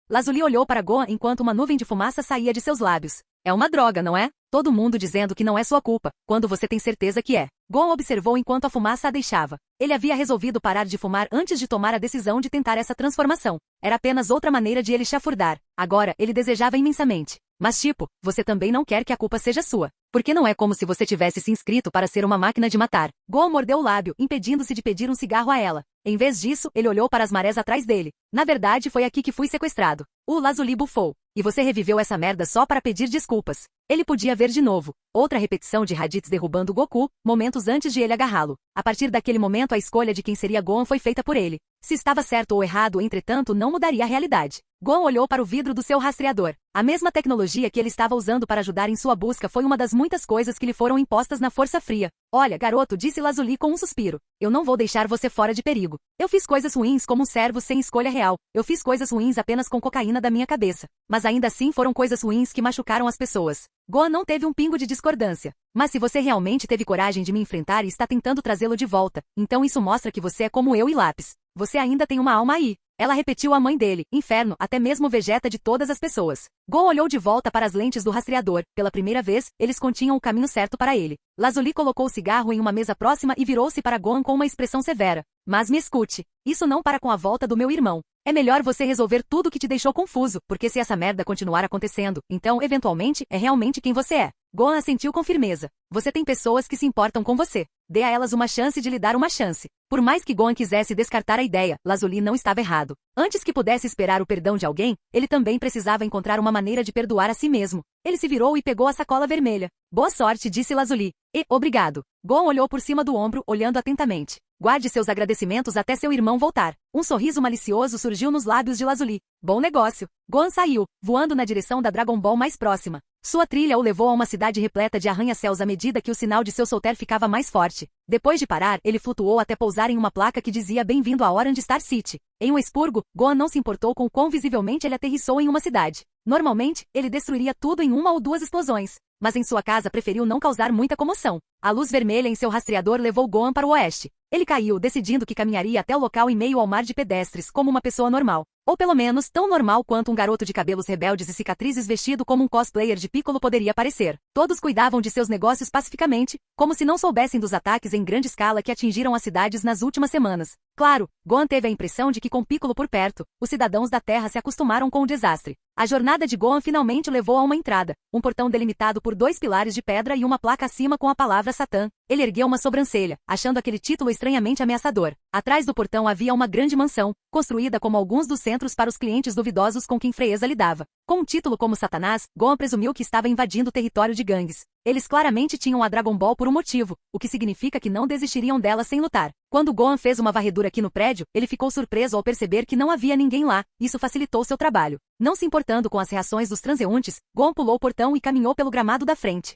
Lazuli olhou para Gohan enquanto uma nuvem de fumaça saía de seus lábios. É uma droga, não é? Todo mundo dizendo que não é sua culpa, quando você tem certeza que é. Gohan observou enquanto a fumaça a deixava. Ele havia resolvido parar de fumar antes de tomar a decisão de tentar essa transformação. Era apenas outra maneira de ele chafurdar. Agora, ele desejava imensamente. Mas tipo, você também não quer que a culpa seja sua. Porque não é como se você tivesse se inscrito para ser uma máquina de matar. Gohan mordeu o lábio, impedindo-se de pedir um cigarro a ela. Em vez disso, ele olhou para as marés atrás dele. Na verdade, foi aqui que fui sequestrado. O Lazuli bufou. E você reviveu essa merda só para pedir desculpas. Ele podia ver de novo. Outra repetição de Raditz derrubando Goku, momentos antes de ele agarrá-lo. A partir daquele momento a escolha de quem seria Gohan foi feita por ele. Se estava certo ou errado, entretanto, não mudaria a realidade. Gohan olhou para o vidro do seu rastreador. A mesma tecnologia que ele estava usando para ajudar em sua busca foi uma das muitas coisas que lhe foram impostas na Força Fria. Olha, garoto, disse Lazuli com um suspiro. Eu não vou deixar você fora de perigo. Eu fiz coisas ruins como um servo sem escolha real. Eu fiz coisas ruins apenas com cocaína da minha cabeça. Mas ainda assim foram coisas ruins que machucaram as pessoas. Gohan não teve um pingo de discordância. Mas se você realmente teve coragem de me enfrentar e está tentando trazê-lo de volta, então isso mostra que você é como eu e Lápis. Você ainda tem uma alma aí. Ela repetiu a mãe dele, inferno, até mesmo Vegeta de todas as pessoas. Gohan olhou de volta para as lentes do rastreador. Pela primeira vez, eles continham o caminho certo para ele. Lazuli colocou o cigarro em uma mesa próxima e virou-se para Gohan com uma expressão severa. Mas me escute. Isso não para com a volta do meu irmão. É melhor você resolver tudo que te deixou confuso, porque se essa merda continuar acontecendo, então, eventualmente, é realmente quem você é. Gohan assentiu com firmeza. Você tem pessoas que se importam com você. Dê a elas uma chance de lhe dar uma chance. Por mais que Gohan quisesse descartar a ideia, Lazuli não estava errado. Antes que pudesse esperar o perdão de alguém, ele também precisava encontrar uma maneira de perdoar a si mesmo. Ele se virou e pegou a sacola vermelha. Boa sorte, disse Lazuli. E, obrigado. Gohan olhou por cima do ombro, olhando atentamente. Guarde seus agradecimentos até seu irmão voltar. Um sorriso malicioso surgiu nos lábios de Lazuli. Bom negócio. Gohan saiu, voando na direção da Dragon Ball mais próxima. Sua trilha o levou a uma cidade repleta de arranha-céus à medida que o sinal de seu solter ficava mais forte. Depois de parar, ele flutuou até pousar em uma placa que dizia Bem-vindo a Orange Star City. Em um expurgo, Gohan não se importou com quão visivelmente ele aterrissou em uma cidade. Normalmente, ele destruiria tudo em 1 ou 2 explosões. Mas em sua casa preferiu não causar muita comoção. A luz vermelha em seu rastreador levou Gohan para o oeste. Ele caiu, decidindo que caminharia até o local em meio ao mar de pedestres, como uma pessoa normal. Ou pelo menos, tão normal quanto um garoto de cabelos rebeldes e cicatrizes vestido como um cosplayer de Piccolo poderia parecer. Todos cuidavam de seus negócios pacificamente, como se não soubessem dos ataques em grande escala que atingiram as cidades nas últimas semanas. Claro, Gohan teve a impressão de que com Piccolo por perto, os cidadãos da Terra se acostumaram com o desastre. A jornada de Gohan finalmente levou a uma entrada, um portão delimitado por 2 pilares de pedra e uma placa acima com a palavra Satã. Ele ergueu uma sobrancelha, achando aquele título estranhamente ameaçador. Atrás do portão havia uma grande mansão, construída como alguns dos centros para os clientes duvidosos com quem Freeza lidava. Com um título como Satanás, Gohan presumiu que estava invadindo o território de gangues. Eles claramente tinham a Dragon Ball por um motivo, o que significa que não desistiriam dela sem lutar. Quando Gohan fez uma varredura aqui no prédio, ele ficou surpreso ao perceber que não havia ninguém lá. Isso facilitou seu trabalho. Não se importando com as reações dos transeuntes, Gohan pulou o portão e caminhou pelo gramado da frente.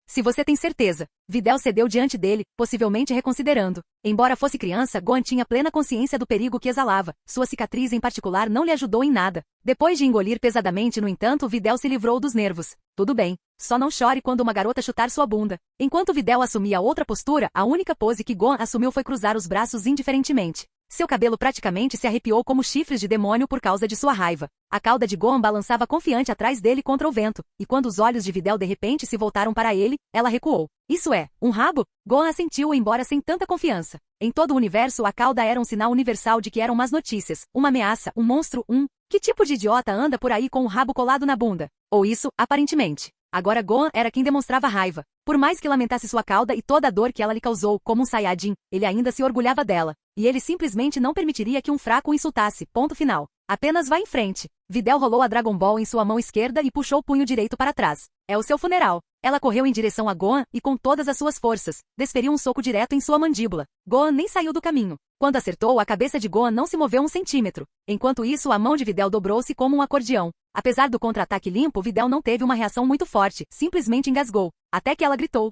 Se você tem certeza. Videl cedeu diante dele, possivelmente reconsiderando. Embora fosse criança, Gohan tinha plena consciência do perigo que exalava. Sua cicatriz em particular não lhe ajudou em nada. Depois de engolir pesadamente, no entanto, Videl se livrou dos nervos. Tudo bem. Só não chore quando uma garota chutar sua bunda. Enquanto Videl assumia outra postura, a única pose que Gohan assumiu foi cruzar os braços indiferentemente. Seu cabelo praticamente se arrepiou como chifres de demônio por causa de sua raiva. A cauda de Gohan balançava confiante atrás dele contra o vento, e quando os olhos de Videl de repente se voltaram para ele, ela recuou. Isso é, um rabo? Gohan assentiu, embora sem tanta confiança. Em todo o universo, a cauda era um sinal universal de que eram más notícias, uma ameaça, um monstro, Que tipo de idiota anda por aí com o rabo colado na bunda? Ou isso, aparentemente. Agora Gohan era quem demonstrava raiva. Por mais que lamentasse sua cauda e toda a dor que ela lhe causou, como um Saiyajin, ele ainda se orgulhava dela. E ele simplesmente não permitiria que um fraco o insultasse. Ponto final. Apenas vá em frente. Videl rolou a Dragon Ball em sua mão esquerda e puxou o punho direito para trás. É o seu funeral. Ela correu em direção a Gohan e com todas as suas forças, desferiu um soco direto em sua mandíbula. Gohan nem saiu do caminho. Quando acertou, a cabeça de Gohan não se moveu um centímetro. Enquanto isso, a mão de Videl dobrou-se como um acordeão. Apesar do contra-ataque limpo, Videl não teve uma reação muito forte, simplesmente engasgou. Até que ela gritou.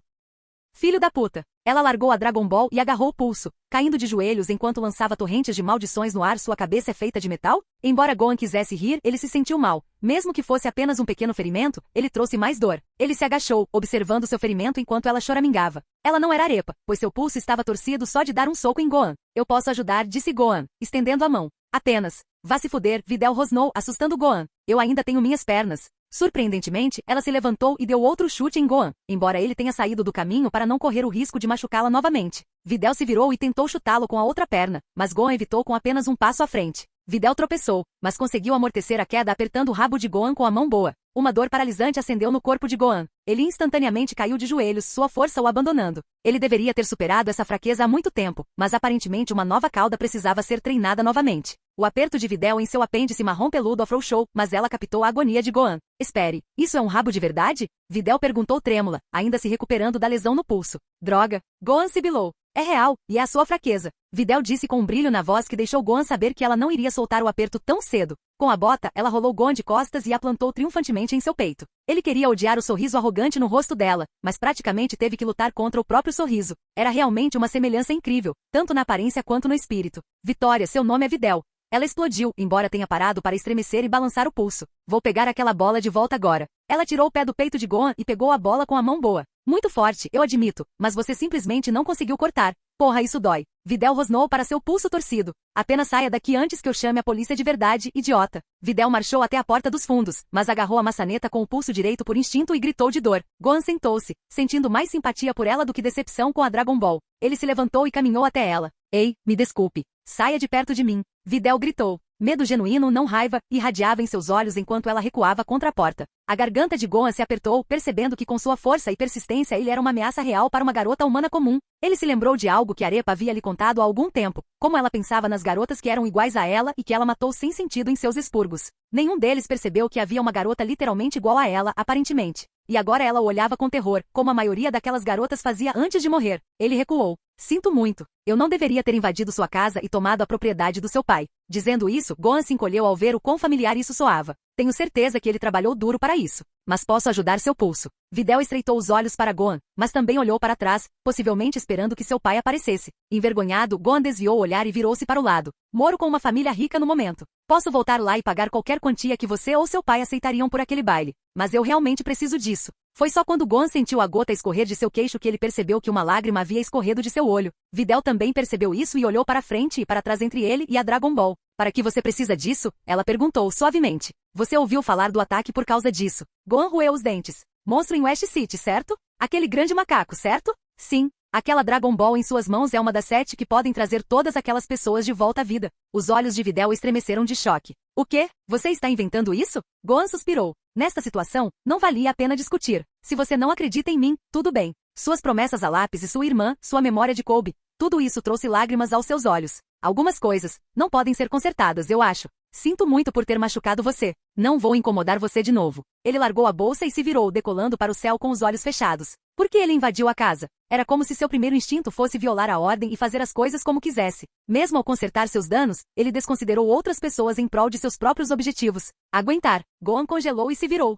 Filho da puta! Ela largou a Dragon Ball e agarrou o pulso, caindo de joelhos enquanto lançava torrentes de maldições no ar. Sua cabeça é feita de metal? Embora Gohan quisesse rir, ele se sentiu mal. Mesmo que fosse apenas um pequeno ferimento, ele trouxe mais dor. Ele se agachou, observando seu ferimento enquanto ela choramingava. Ela não era arepa, pois seu pulso estava torcido só de dar um soco em Gohan. Eu posso ajudar, disse Gohan, estendendo a mão. Apenas. Vá se fuder, Videl rosnou, assustando Gohan. Eu ainda tenho minhas pernas. Surpreendentemente, ela se levantou e deu outro chute em Gohan, embora ele tenha saído do caminho para não correr o risco de machucá-la novamente. Videl se virou e tentou chutá-lo com a outra perna, mas Gohan evitou com apenas um passo à frente. Videl tropeçou, mas conseguiu amortecer a queda apertando o rabo de Gohan com a mão boa. Uma dor paralisante acendeu no corpo de Gohan. Ele instantaneamente caiu de joelhos, sua força o abandonando. Ele deveria ter superado essa fraqueza há muito tempo, mas aparentemente uma nova cauda precisava ser treinada novamente. O aperto de Videl em seu apêndice marrom peludo afrouxou, mas ela captou a agonia de Gohan. Espere, isso é um rabo de verdade? Videl perguntou trêmula, ainda se recuperando da lesão no pulso. Droga! Gohan sibilou. É real, e é a sua fraqueza. Videl disse com um brilho na voz que deixou Gohan saber que ela não iria soltar o aperto tão cedo. Com a bota, ela rolou Gohan de costas e a plantou triunfantemente em seu peito. Ele queria odiar o sorriso arrogante no rosto dela, mas praticamente teve que lutar contra o próprio sorriso. Era realmente uma semelhança incrível, tanto na aparência quanto no espírito. Vitória, seu nome é Videl. Ela explodiu, embora tenha parado para estremecer e balançar o pulso. Vou pegar aquela bola de volta agora. Ela tirou o pé do peito de Gohan e pegou a bola com a mão boa. Muito forte, eu admito, mas você simplesmente não conseguiu cortar. Porra, isso dói. Videl rosnou para seu pulso torcido. Apenas saia daqui antes que eu chame a polícia de verdade, idiota. Videl marchou até a porta dos fundos, mas agarrou a maçaneta com o pulso direito por instinto e gritou de dor. Gohan sentou-se, sentindo mais simpatia por ela do que decepção com a Dragon Ball. Ele se levantou e caminhou até ela. Ei, me desculpe. Saia de perto de mim. Videl gritou. Medo genuíno, não raiva, irradiava em seus olhos enquanto ela recuava contra a porta. A garganta de Gohan se apertou, percebendo que com sua força e persistência ele era uma ameaça real para uma garota humana comum. Ele se lembrou de algo que Arepa havia lhe contado há algum tempo, como ela pensava nas garotas que eram iguais a ela e que ela matou sem sentido em seus expurgos. Nenhum deles percebeu que havia uma garota literalmente igual a ela, aparentemente. E agora ela o olhava com terror, como a maioria daquelas garotas fazia antes de morrer. Ele recuou. Sinto muito. Eu não deveria ter invadido sua casa e tomado a propriedade do seu pai. Dizendo isso, Gohan se encolheu ao ver o quão familiar isso soava. Tenho certeza que ele trabalhou duro para isso. Mas posso ajudar seu pulso. Videl estreitou os olhos para Gohan, mas também olhou para trás, possivelmente esperando que seu pai aparecesse. Envergonhado, Gohan desviou o olhar e virou-se para o lado. Moro com uma família rica no momento. Posso voltar lá e pagar qualquer quantia que você ou seu pai aceitariam por aquele baile. Mas eu realmente preciso disso. Foi só quando Gohan sentiu a gota escorrer de seu queixo que ele percebeu que uma lágrima havia escorrido de seu olho. Videl também percebeu isso e olhou para frente e para trás entre ele e a Dragon Ball. Para que você precisa disso? Ela perguntou suavemente. Você ouviu falar do ataque por causa disso. Gohan roeu os dentes. Monstro em West City, certo? Aquele grande macaco, certo? Sim. Aquela Dragon Ball em suas mãos é uma das 7 que podem trazer todas aquelas pessoas de volta à vida. Os olhos de Videl estremeceram de choque. O quê? Você está inventando isso? Gohan suspirou. Nesta situação, não valia a pena discutir. Se você não acredita em mim, tudo bem. Suas promessas a Lápis e sua irmã, sua memória de Kobe, tudo isso trouxe lágrimas aos seus olhos. Algumas coisas não podem ser consertadas, eu acho. Sinto muito por ter machucado você. Não vou incomodar você de novo. Ele largou a bolsa e se virou, decolando para o céu com os olhos fechados. Por que ele invadiu a casa? Era como se seu primeiro instinto fosse violar a ordem e fazer as coisas como quisesse. Mesmo ao consertar seus danos, ele desconsiderou outras pessoas em prol de seus próprios objetivos. Aguentar. Gohan congelou e se virou.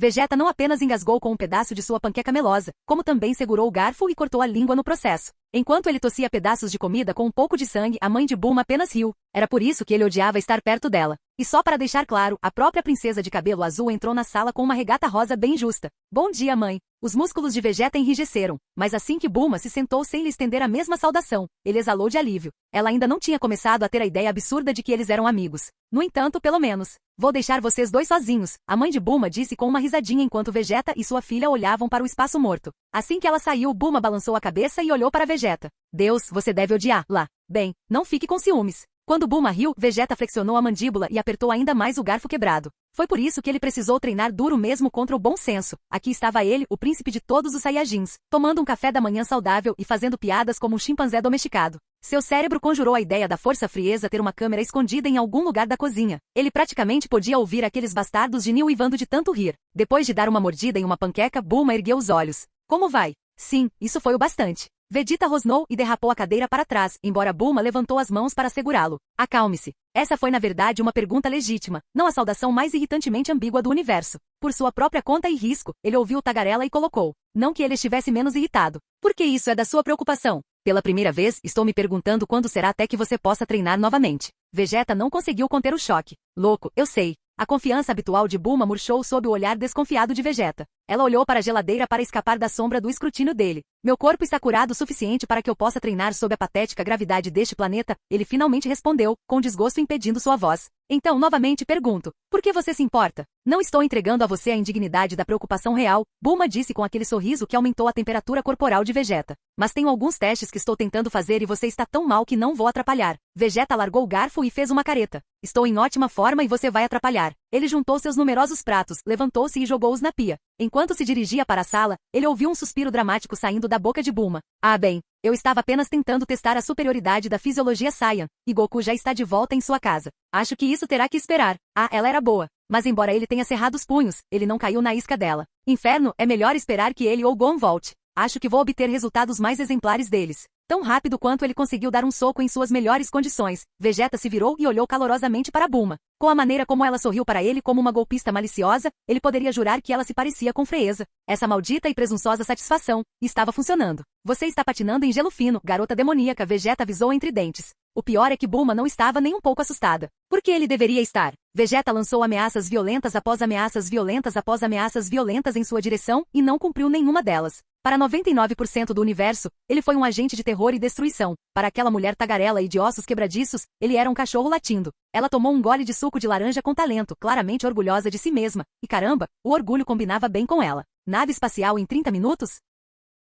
Vegeta não apenas engasgou com um pedaço de sua panqueca melosa, como também segurou o garfo e cortou a língua no processo. Enquanto ele tossia pedaços de comida com um pouco de sangue, a mãe de Bulma apenas riu. Era por isso que ele odiava estar perto dela. E só para deixar claro, a própria princesa de cabelo azul entrou na sala com uma regata rosa bem justa. Bom dia, mãe. Os músculos de Vegeta enrijeceram, mas assim que Bulma se sentou sem lhe estender a mesma saudação, ele exalou de alívio. Ela ainda não tinha começado a ter a ideia absurda de que eles eram amigos. No entanto, pelo menos, vou deixar vocês dois sozinhos, a mãe de Bulma disse com uma risadinha enquanto Vegeta e sua filha olhavam para o espaço morto. Assim que ela saiu, Bulma balançou a cabeça e olhou para Vegeta. Deus, você deve odiá-la. Bem, não fique com ciúmes. Quando Bulma riu, Vegeta flexionou a mandíbula e apertou ainda mais o garfo quebrado. Foi por isso que ele precisou treinar duro mesmo contra o bom senso. Aqui estava ele, o príncipe de todos os Saiyajins, tomando um café da manhã saudável e fazendo piadas como um chimpanzé domesticado. Seu cérebro conjurou a ideia da Força Frieza ter uma câmera escondida em algum lugar da cozinha. Ele praticamente podia ouvir aqueles bastardos de Neo uivando de tanto rir. Depois de dar uma mordida em uma panqueca, Bulma ergueu os olhos. Como vai? Sim, isso foi o bastante. Vegeta rosnou e derrapou a cadeira para trás, embora Bulma levantou as mãos para segurá-lo. Acalme-se. Essa foi na verdade uma pergunta legítima, não a saudação mais irritantemente ambígua do universo. Por sua própria conta e risco, ele ouviu o tagarela e colocou. Não que ele estivesse menos irritado. Por que isso é da sua preocupação? Pela primeira vez, estou me perguntando quando será até que você possa treinar novamente. Vegeta não conseguiu conter o choque. Louco, eu sei. A confiança habitual de Bulma murchou sob o olhar desconfiado de Vegeta. Ela olhou para a geladeira para escapar da sombra do escrutínio dele. Meu corpo está curado o suficiente para que eu possa treinar sob a patética gravidade deste planeta, ele finalmente respondeu, com desgosto impedindo sua voz. Então, novamente pergunto, por que você se importa? Não estou entregando a você a indignidade da preocupação real, Bulma disse com aquele sorriso que aumentou a temperatura corporal de Vegeta. Mas tenho alguns testes que estou tentando fazer e você está tão mal que não vou atrapalhar. Vegeta largou o garfo e fez uma careta. Estou em ótima forma e você vai atrapalhar. Ele juntou seus numerosos pratos, levantou-se e jogou-os na pia. Enquanto se dirigia para a sala, ele ouviu um suspiro dramático saindo da boca de Bulma. Ah bem, eu estava apenas tentando testar a superioridade da fisiologia Saiyan, e Goku já está de volta em sua casa. Acho que isso terá que esperar. Ah, ela era boa. Mas embora ele tenha cerrado os punhos, ele não caiu na isca dela. Inferno, é melhor esperar que ele ou Gon volte. Acho que vou obter resultados mais exemplares deles. Tão rápido quanto ele conseguiu dar um soco em suas melhores condições, Vegeta se virou e olhou calorosamente para Bulma. Com a maneira como ela sorriu para ele como uma golpista maliciosa, ele poderia jurar que ela se parecia com Frieza. Essa maldita e presunçosa satisfação estava funcionando. Você está patinando em gelo fino, garota demoníaca, Vegeta avisou entre dentes. O pior é que Bulma não estava nem um pouco assustada. Por que ele deveria estar? Vegeta lançou ameaças violentas após ameaças violentas após ameaças violentas em sua direção e não cumpriu nenhuma delas. Para 99% do universo, ele foi um agente de terror e destruição. Para aquela mulher tagarela e de ossos quebradiços, ele era um cachorro latindo. Ela tomou um gole de suco de laranja com talento, claramente orgulhosa de si mesma. E caramba, o orgulho combinava bem com ela. Nave espacial em 30 minutos?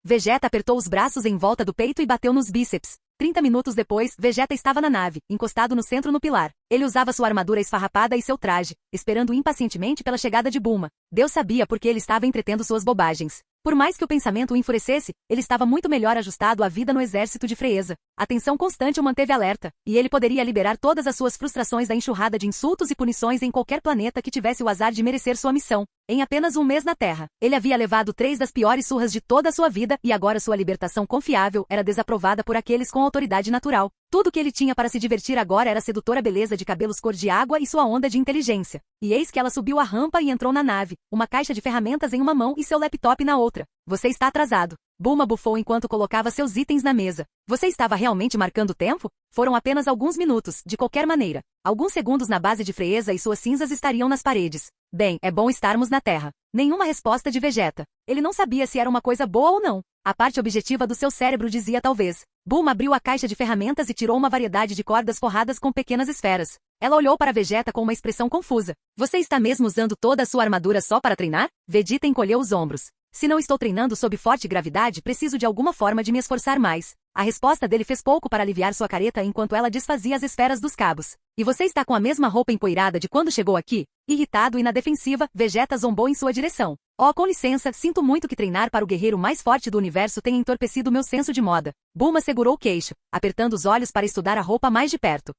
Vegeta apertou os braços em volta do peito e bateu nos bíceps. 30 minutos depois, Vegeta estava na nave, encostado no centro no pilar. Ele usava sua armadura esfarrapada e seu traje, esperando impacientemente pela chegada de Bulma. Deus sabia por que ele estava entretendo suas bobagens. Por mais que o pensamento o enfurecesse, ele estava muito melhor ajustado à vida no exército de Frieza. A tensão constante o manteve alerta, e ele poderia liberar todas as suas frustrações da enxurrada de insultos e punições em qualquer planeta que tivesse o azar de merecer sua missão. Em apenas um mês na Terra, ele havia levado 3 das piores surras de toda a sua vida e agora sua libertação confiável era desaprovada por aqueles com autoridade natural. Tudo que ele tinha para se divertir agora era a sedutora beleza de cabelos cor de água e sua onda de inteligência. E eis que ela subiu a rampa e entrou na nave, uma caixa de ferramentas em uma mão e seu laptop na outra. Você está atrasado. Bulma bufou enquanto colocava seus itens na mesa. Você estava realmente marcando tempo? Foram apenas alguns minutos, de qualquer maneira. Alguns segundos na base de Frieza e suas cinzas estariam nas paredes. Bem, é bom estarmos na Terra. Nenhuma resposta de Vegeta. Ele não sabia se era uma coisa boa ou não. A parte objetiva do seu cérebro dizia talvez. Bulma abriu a caixa de ferramentas e tirou uma variedade de cordas forradas com pequenas esferas. Ela olhou para Vegeta com uma expressão confusa. Você está mesmo usando toda a sua armadura só para treinar? Vegeta encolheu os ombros. Se não estou treinando sob forte gravidade, preciso de alguma forma de me esforçar mais. A resposta dele fez pouco para aliviar sua careta enquanto ela desfazia as esferas dos cabos. E você está com a mesma roupa empoeirada de quando chegou aqui? Irritado e na defensiva, Vegeta zombou em sua direção. Oh, com licença, sinto muito que treinar para o guerreiro mais forte do universo tenha entorpecido meu senso de moda. Bulma segurou o queixo, apertando os olhos para estudar a roupa mais de perto.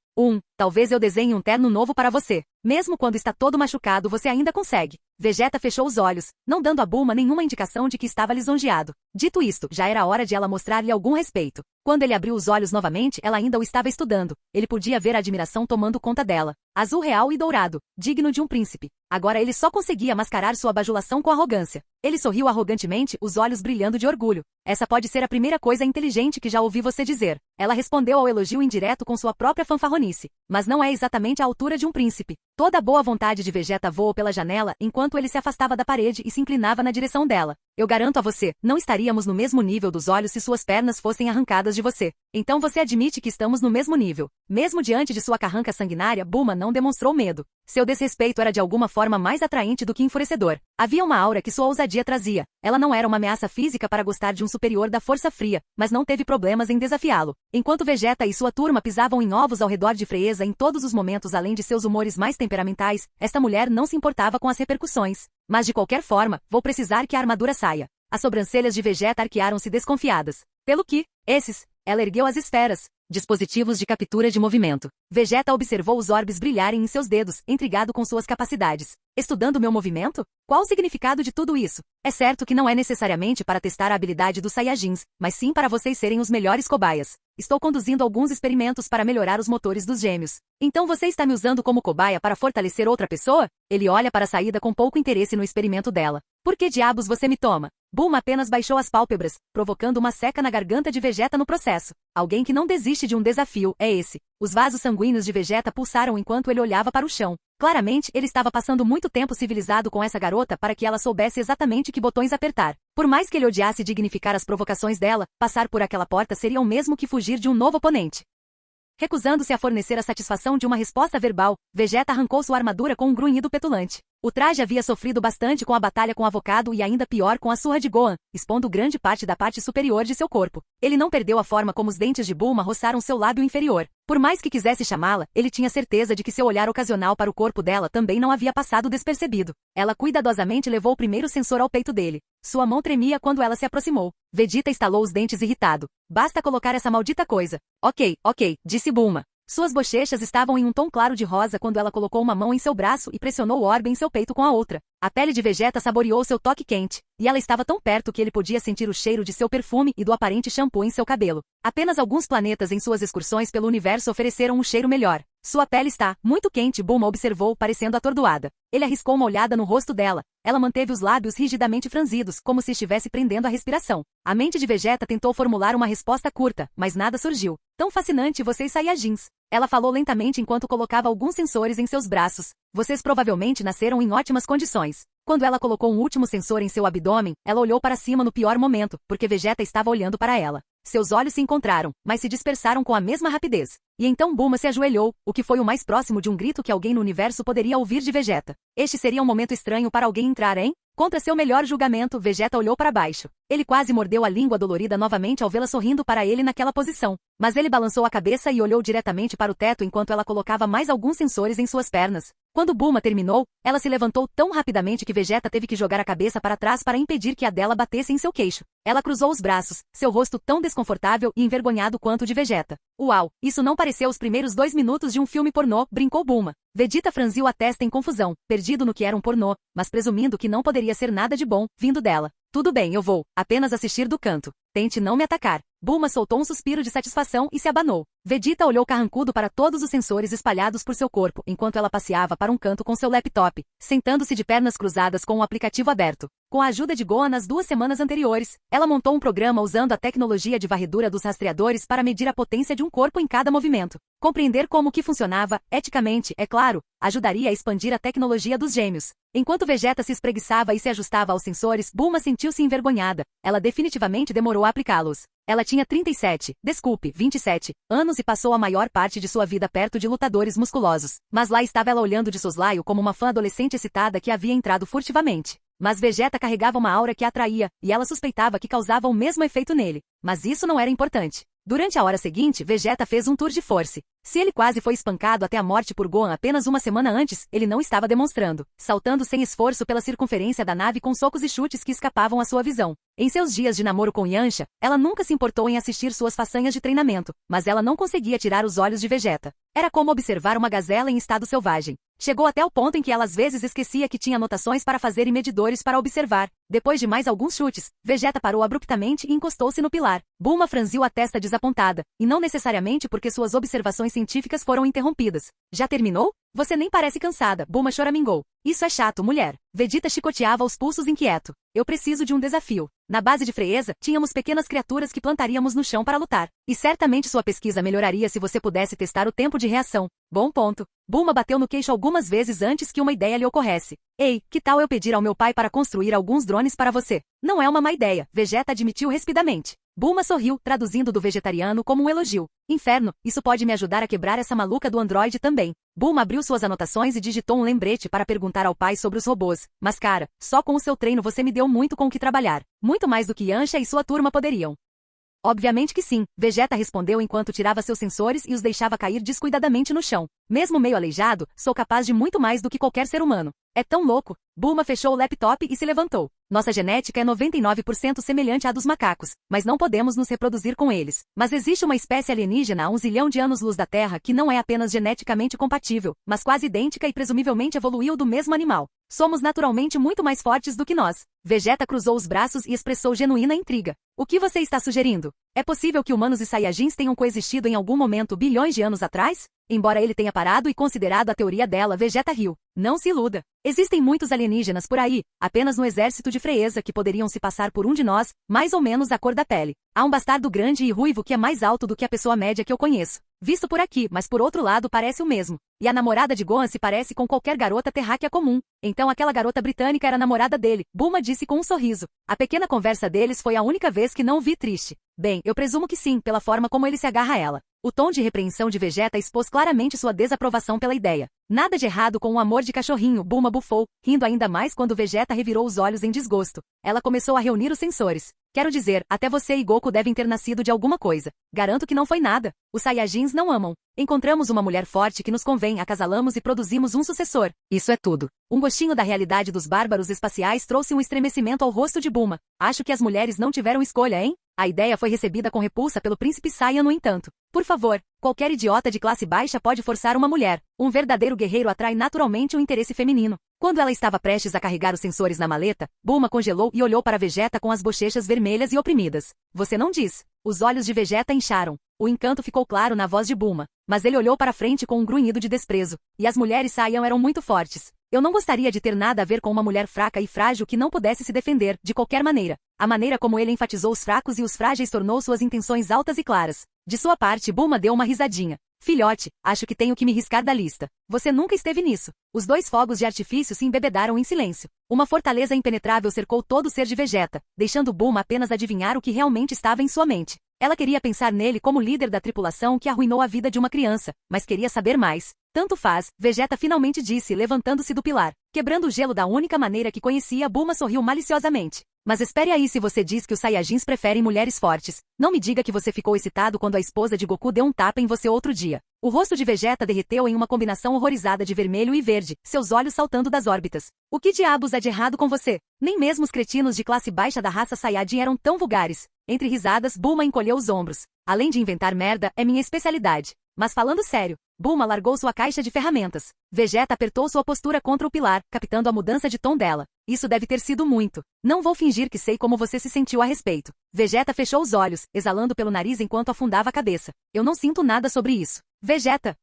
Talvez eu desenhe um terno novo para você. Mesmo quando está todo machucado, você ainda consegue. Vegeta fechou os olhos, não dando a Bulma nenhuma indicação de que estava lisonjeado. Dito isto, já era hora de ela mostrar-lhe algum respeito. Quando ele abriu os olhos novamente, ela ainda o estava estudando. Ele podia ver a admiração tomando conta dela. azul real e dourado, digno de um príncipe. Agora ele só conseguia mascarar sua bajulação com arrogância. Ele sorriu arrogantemente, os olhos brilhando de orgulho. Essa pode ser a primeira coisa inteligente que já ouvi você dizer. Ela respondeu ao elogio indireto com sua própria fanfarronice. Mas não é exatamente a altura de um príncipe. Toda a boa vontade de Vegeta voou pela janela enquanto ele se afastava da parede e se inclinava na direção dela. Eu garanto a você, não estaríamos no mesmo nível dos olhos se suas pernas fossem arrancadas de você. Então você admite que estamos no mesmo nível. Mesmo diante de sua carranca sanguinária, Bulma não demonstrou medo. Seu desrespeito era de alguma forma mais atraente do que enfurecedor. Havia uma aura que sua ousadia trazia. Ela não era uma ameaça física para gostar de um superior da força fria, mas não teve problemas em desafiá-lo. Enquanto Vegeta e sua turma pisavam em ovos ao redor de Frieza em todos os momentos além de seus humores mais temperamentais, esta mulher não se importava com as repercussões. Mas de qualquer forma, vou precisar que a armadura saia. As sobrancelhas de Vegeta arquearam-se desconfiadas. Pelo que, ela ergueu as esferas. Dispositivos de captura de movimento. Vegeta observou os orbes brilharem em seus dedos, intrigado com suas capacidades. Estudando meu movimento? Qual o significado de tudo isso? É certo que não é necessariamente para testar a habilidade dos Saiyajins, mas sim para vocês serem os melhores cobaias. Estou conduzindo alguns experimentos para melhorar os motores dos gêmeos. Então você está me usando como cobaia para fortalecer outra pessoa? Ele olha para a saída com pouco interesse no experimento dela. Por que diabos você me toma? Bulma apenas baixou as pálpebras, provocando uma seca na garganta de Vegeta no processo. Alguém que não desiste de um desafio, é esse. Os vasos sanguíneos de Vegeta pulsaram enquanto ele olhava para o chão. Claramente, ele estava passando muito tempo civilizado com essa garota para que ela soubesse exatamente que botões apertar. Por mais que ele odiasse dignificar as provocações dela, passar por aquela porta seria o mesmo que fugir de um novo oponente. Recusando-se a fornecer a satisfação de uma resposta verbal, Vegeta arrancou sua armadura com um grunhido petulante. O traje havia sofrido bastante com a batalha com o Avocado e ainda pior com a surra de Gohan, expondo grande parte da parte superior de seu corpo. Ele não perdeu a forma como os dentes de Bulma roçaram seu lábio inferior. Por mais que quisesse chamá-la, ele tinha certeza de que seu olhar ocasional para o corpo dela também não havia passado despercebido. Ela cuidadosamente levou o primeiro sensor ao peito dele. Sua mão tremia quando ela se aproximou. Vegeta estalou os dentes irritado. Basta colocar essa maldita coisa. Ok, disse Bulma. Suas bochechas estavam em um tom claro de rosa quando ela colocou uma mão em seu braço e pressionou o orbe em seu peito com a outra. A pele de Vegeta saboreou seu toque quente, e ela estava tão perto que ele podia sentir o cheiro de seu perfume e do aparente shampoo em seu cabelo. Apenas alguns planetas em suas excursões pelo universo ofereceram um cheiro melhor. Sua pele está muito quente, Bulma observou, parecendo atordoada. Ele arriscou uma olhada no rosto dela. Ela manteve os lábios rigidamente franzidos, como se estivesse prendendo a respiração. A mente de Vegeta tentou formular uma resposta curta, mas nada surgiu. Tão fascinante vocês Saiyajins. Ela falou lentamente enquanto colocava alguns sensores em seus braços. Vocês provavelmente nasceram em ótimas condições. Quando ela colocou um último sensor em seu abdômen, ela olhou para cima no pior momento, porque Vegeta estava olhando para ela. Seus olhos se encontraram, mas se dispersaram com a mesma rapidez. E então Bulma se ajoelhou, o que foi o mais próximo de um grito que alguém no universo poderia ouvir de Vegeta. Este seria um momento estranho para alguém entrar, hein? Contra seu melhor julgamento, Vegeta olhou para baixo. Ele quase mordeu a língua dolorida novamente ao vê-la sorrindo para ele naquela posição. Mas ele balançou a cabeça e olhou diretamente para o teto enquanto ela colocava mais alguns sensores em suas pernas. Quando Bulma terminou, ela se levantou tão rapidamente que Vegeta teve que jogar a cabeça para trás para impedir que a dela batesse em seu queixo. Ela cruzou os braços, seu rosto tão desconfortável e envergonhado quanto o de Vegeta. Uau, isso não pareceu os primeiros 2 minutos de um filme pornô, brincou Bulma. Vegeta franziu a testa em confusão, perdido no que era um pornô, mas presumindo que não poderia ser nada de bom, vindo dela. Tudo bem, eu vou apenas assistir do canto. Tente não me atacar. Bulma soltou um suspiro de satisfação e se abanou. Vegeta olhou carrancudo para todos os sensores espalhados por seu corpo, enquanto ela passeava para um canto com seu laptop, sentando-se de pernas cruzadas com o aplicativo aberto. Com a ajuda de Gohan nas 2 semanas anteriores, ela montou um programa usando a tecnologia de varredura dos rastreadores para medir a potência de um corpo em cada movimento. Compreender como que funcionava, eticamente, é claro, ajudaria a expandir a tecnologia dos gêmeos. Enquanto Vegeta se espreguiçava e se ajustava aos sensores, Bulma sentiu-se envergonhada. Ela definitivamente demorou a aplicá-los. Ela tinha 27 anos e passou a maior parte de sua vida perto de lutadores musculosos. Mas lá estava ela olhando de soslaio como uma fã adolescente excitada que havia entrado furtivamente. Mas Vegeta carregava uma aura que a atraía, e ela suspeitava que causava o mesmo efeito nele. Mas isso não era importante. Durante a hora seguinte, Vegeta fez um tour de force. Se ele quase foi espancado até a morte por Gohan apenas 1 semana antes, ele não estava demonstrando, saltando sem esforço pela circunferência da nave com socos e chutes que escapavam à sua visão. Em seus dias de namoro com Yancha, ela nunca se importou em assistir suas façanhas de treinamento, mas ela não conseguia tirar os olhos de Vegeta. Era como observar uma gazela em estado selvagem. Chegou até o ponto em que ela às vezes esquecia que tinha anotações para fazer e medidores para observar. Depois de mais alguns chutes, Vegeta parou abruptamente e encostou-se no pilar. Bulma franziu a testa desapontada, e não necessariamente porque suas observações científicas foram interrompidas. Já terminou? Você nem parece cansada, Bulma choramingou. Isso é chato, mulher. Vegeta chicoteava os pulsos inquieto. Eu preciso de um desafio. Na base de Frieza, tínhamos pequenas criaturas que plantaríamos no chão para lutar. E certamente sua pesquisa melhoraria se você pudesse testar o tempo de reação. Bom ponto. Bulma bateu no queixo algumas vezes antes que uma ideia lhe ocorresse. Ei, que tal eu pedir ao meu pai para construir alguns drones para você? Não é uma má ideia, Vegeta admitiu rispidamente. Bulma sorriu, traduzindo do vegetariano como um elogio. Inferno, isso pode me ajudar a quebrar essa maluca do androide também. Bulma abriu suas anotações e digitou um lembrete para perguntar ao pai sobre os robôs. Mas cara, só com o seu treino você me deu muito com o que trabalhar. Muito mais do que Yancha e sua turma poderiam. Obviamente que sim, Vegeta respondeu enquanto tirava seus sensores e os deixava cair descuidadamente no chão. Mesmo meio aleijado, sou capaz de muito mais do que qualquer ser humano. É tão louco. Bulma fechou o laptop e se levantou. Nossa genética é 99% semelhante à dos macacos, mas não podemos nos reproduzir com eles. Mas existe uma espécie alienígena a 1 zilhão de anos-luz da Terra que não é apenas geneticamente compatível, mas quase idêntica e presumivelmente evoluiu do mesmo animal. Somos naturalmente muito mais fortes do que nós. Vegeta cruzou os braços e expressou genuína intriga. O que você está sugerindo? É possível que humanos e saiyajins tenham coexistido em algum momento bilhões de anos atrás? Embora ele tenha parado e considerado a teoria dela, Vegeta riu. Não se iluda. Existem muitos alienígenas por aí, apenas no exército de Frieza que poderiam se passar por um de nós, mais ou menos a cor da pele. Há um bastardo grande e ruivo que é mais alto do que a pessoa média que eu conheço. Visto por aqui, mas por outro lado parece o mesmo. E a namorada de Gohan se parece com qualquer garota terráquea comum. Então aquela garota britânica era a namorada dele, Bulma disse com um sorriso. A pequena conversa deles foi a única vez que não o vi triste. Bem, eu presumo que sim, pela forma como ele se agarra a ela. O tom de repreensão de Vegeta expôs claramente sua desaprovação pela ideia. Nada de errado com o amor de cachorrinho, Bulma bufou, rindo ainda mais quando Vegeta revirou os olhos em desgosto. Ela começou a reunir os sensores. Quero dizer, até você e Goku devem ter nascido de alguma coisa. Garanto que não foi nada. Os Saiyajins não amam. Encontramos uma mulher forte que nos convém, acasalamos e produzimos um sucessor. Isso é tudo. Um gostinho da realidade dos bárbaros espaciais trouxe um estremecimento ao rosto de Bulma. Acho que as mulheres não tiveram escolha, hein? A ideia foi recebida com repulsa pelo príncipe Saiyan, no entanto. Por favor, qualquer idiota de classe baixa pode forçar uma mulher. Um verdadeiro guerreiro atrai naturalmente o interesse feminino. Quando ela estava prestes a carregar os sensores na maleta, Bulma congelou e olhou para Vegeta com as bochechas vermelhas e oprimidas. Você não diz. Os olhos de Vegeta incharam. O encanto ficou claro na voz de Bulma, mas ele olhou para frente com um grunhido de desprezo. E as mulheres Saiyan eram muito fortes. Eu não gostaria de ter nada a ver com uma mulher fraca e frágil que não pudesse se defender, de qualquer maneira. A maneira como ele enfatizou os fracos e os frágeis tornou suas intenções altas e claras. De sua parte, Bulma deu uma risadinha. Filhote, acho que tenho que me riscar da lista. Você nunca esteve nisso. Os dois fogos de artifício se embebedaram em silêncio. Uma fortaleza impenetrável cercou todo o ser de Vegeta, deixando Bulma apenas adivinhar o que realmente estava em sua mente. Ela queria pensar nele como líder da tripulação que arruinou a vida de uma criança, mas queria saber mais. Tanto faz, Vegeta finalmente disse, levantando-se do pilar. Quebrando o gelo da única maneira que conhecia, Bulma sorriu maliciosamente. Mas espere aí, se você diz que os Saiyajins preferem mulheres fortes. Não me diga que você ficou excitado quando a esposa de Goku deu um tapa em você outro dia. O rosto de Vegeta derreteu em uma combinação horrorizada de vermelho e verde, seus olhos saltando das órbitas. O que diabos há de errado com você? Nem mesmo os cretinos de classe baixa da raça Saiyajin eram tão vulgares. Entre risadas, Bulma encolheu os ombros. Além de inventar merda, é minha especialidade. Mas falando sério, Bulma largou sua caixa de ferramentas. Vegeta apertou sua postura contra o pilar, captando a mudança de tom dela. Isso deve ter sido muito. Não vou fingir que sei como você se sentiu a respeito. Vegeta fechou os olhos, exalando pelo nariz enquanto afundava a cabeça. Eu não sinto nada sobre isso. Vegeta!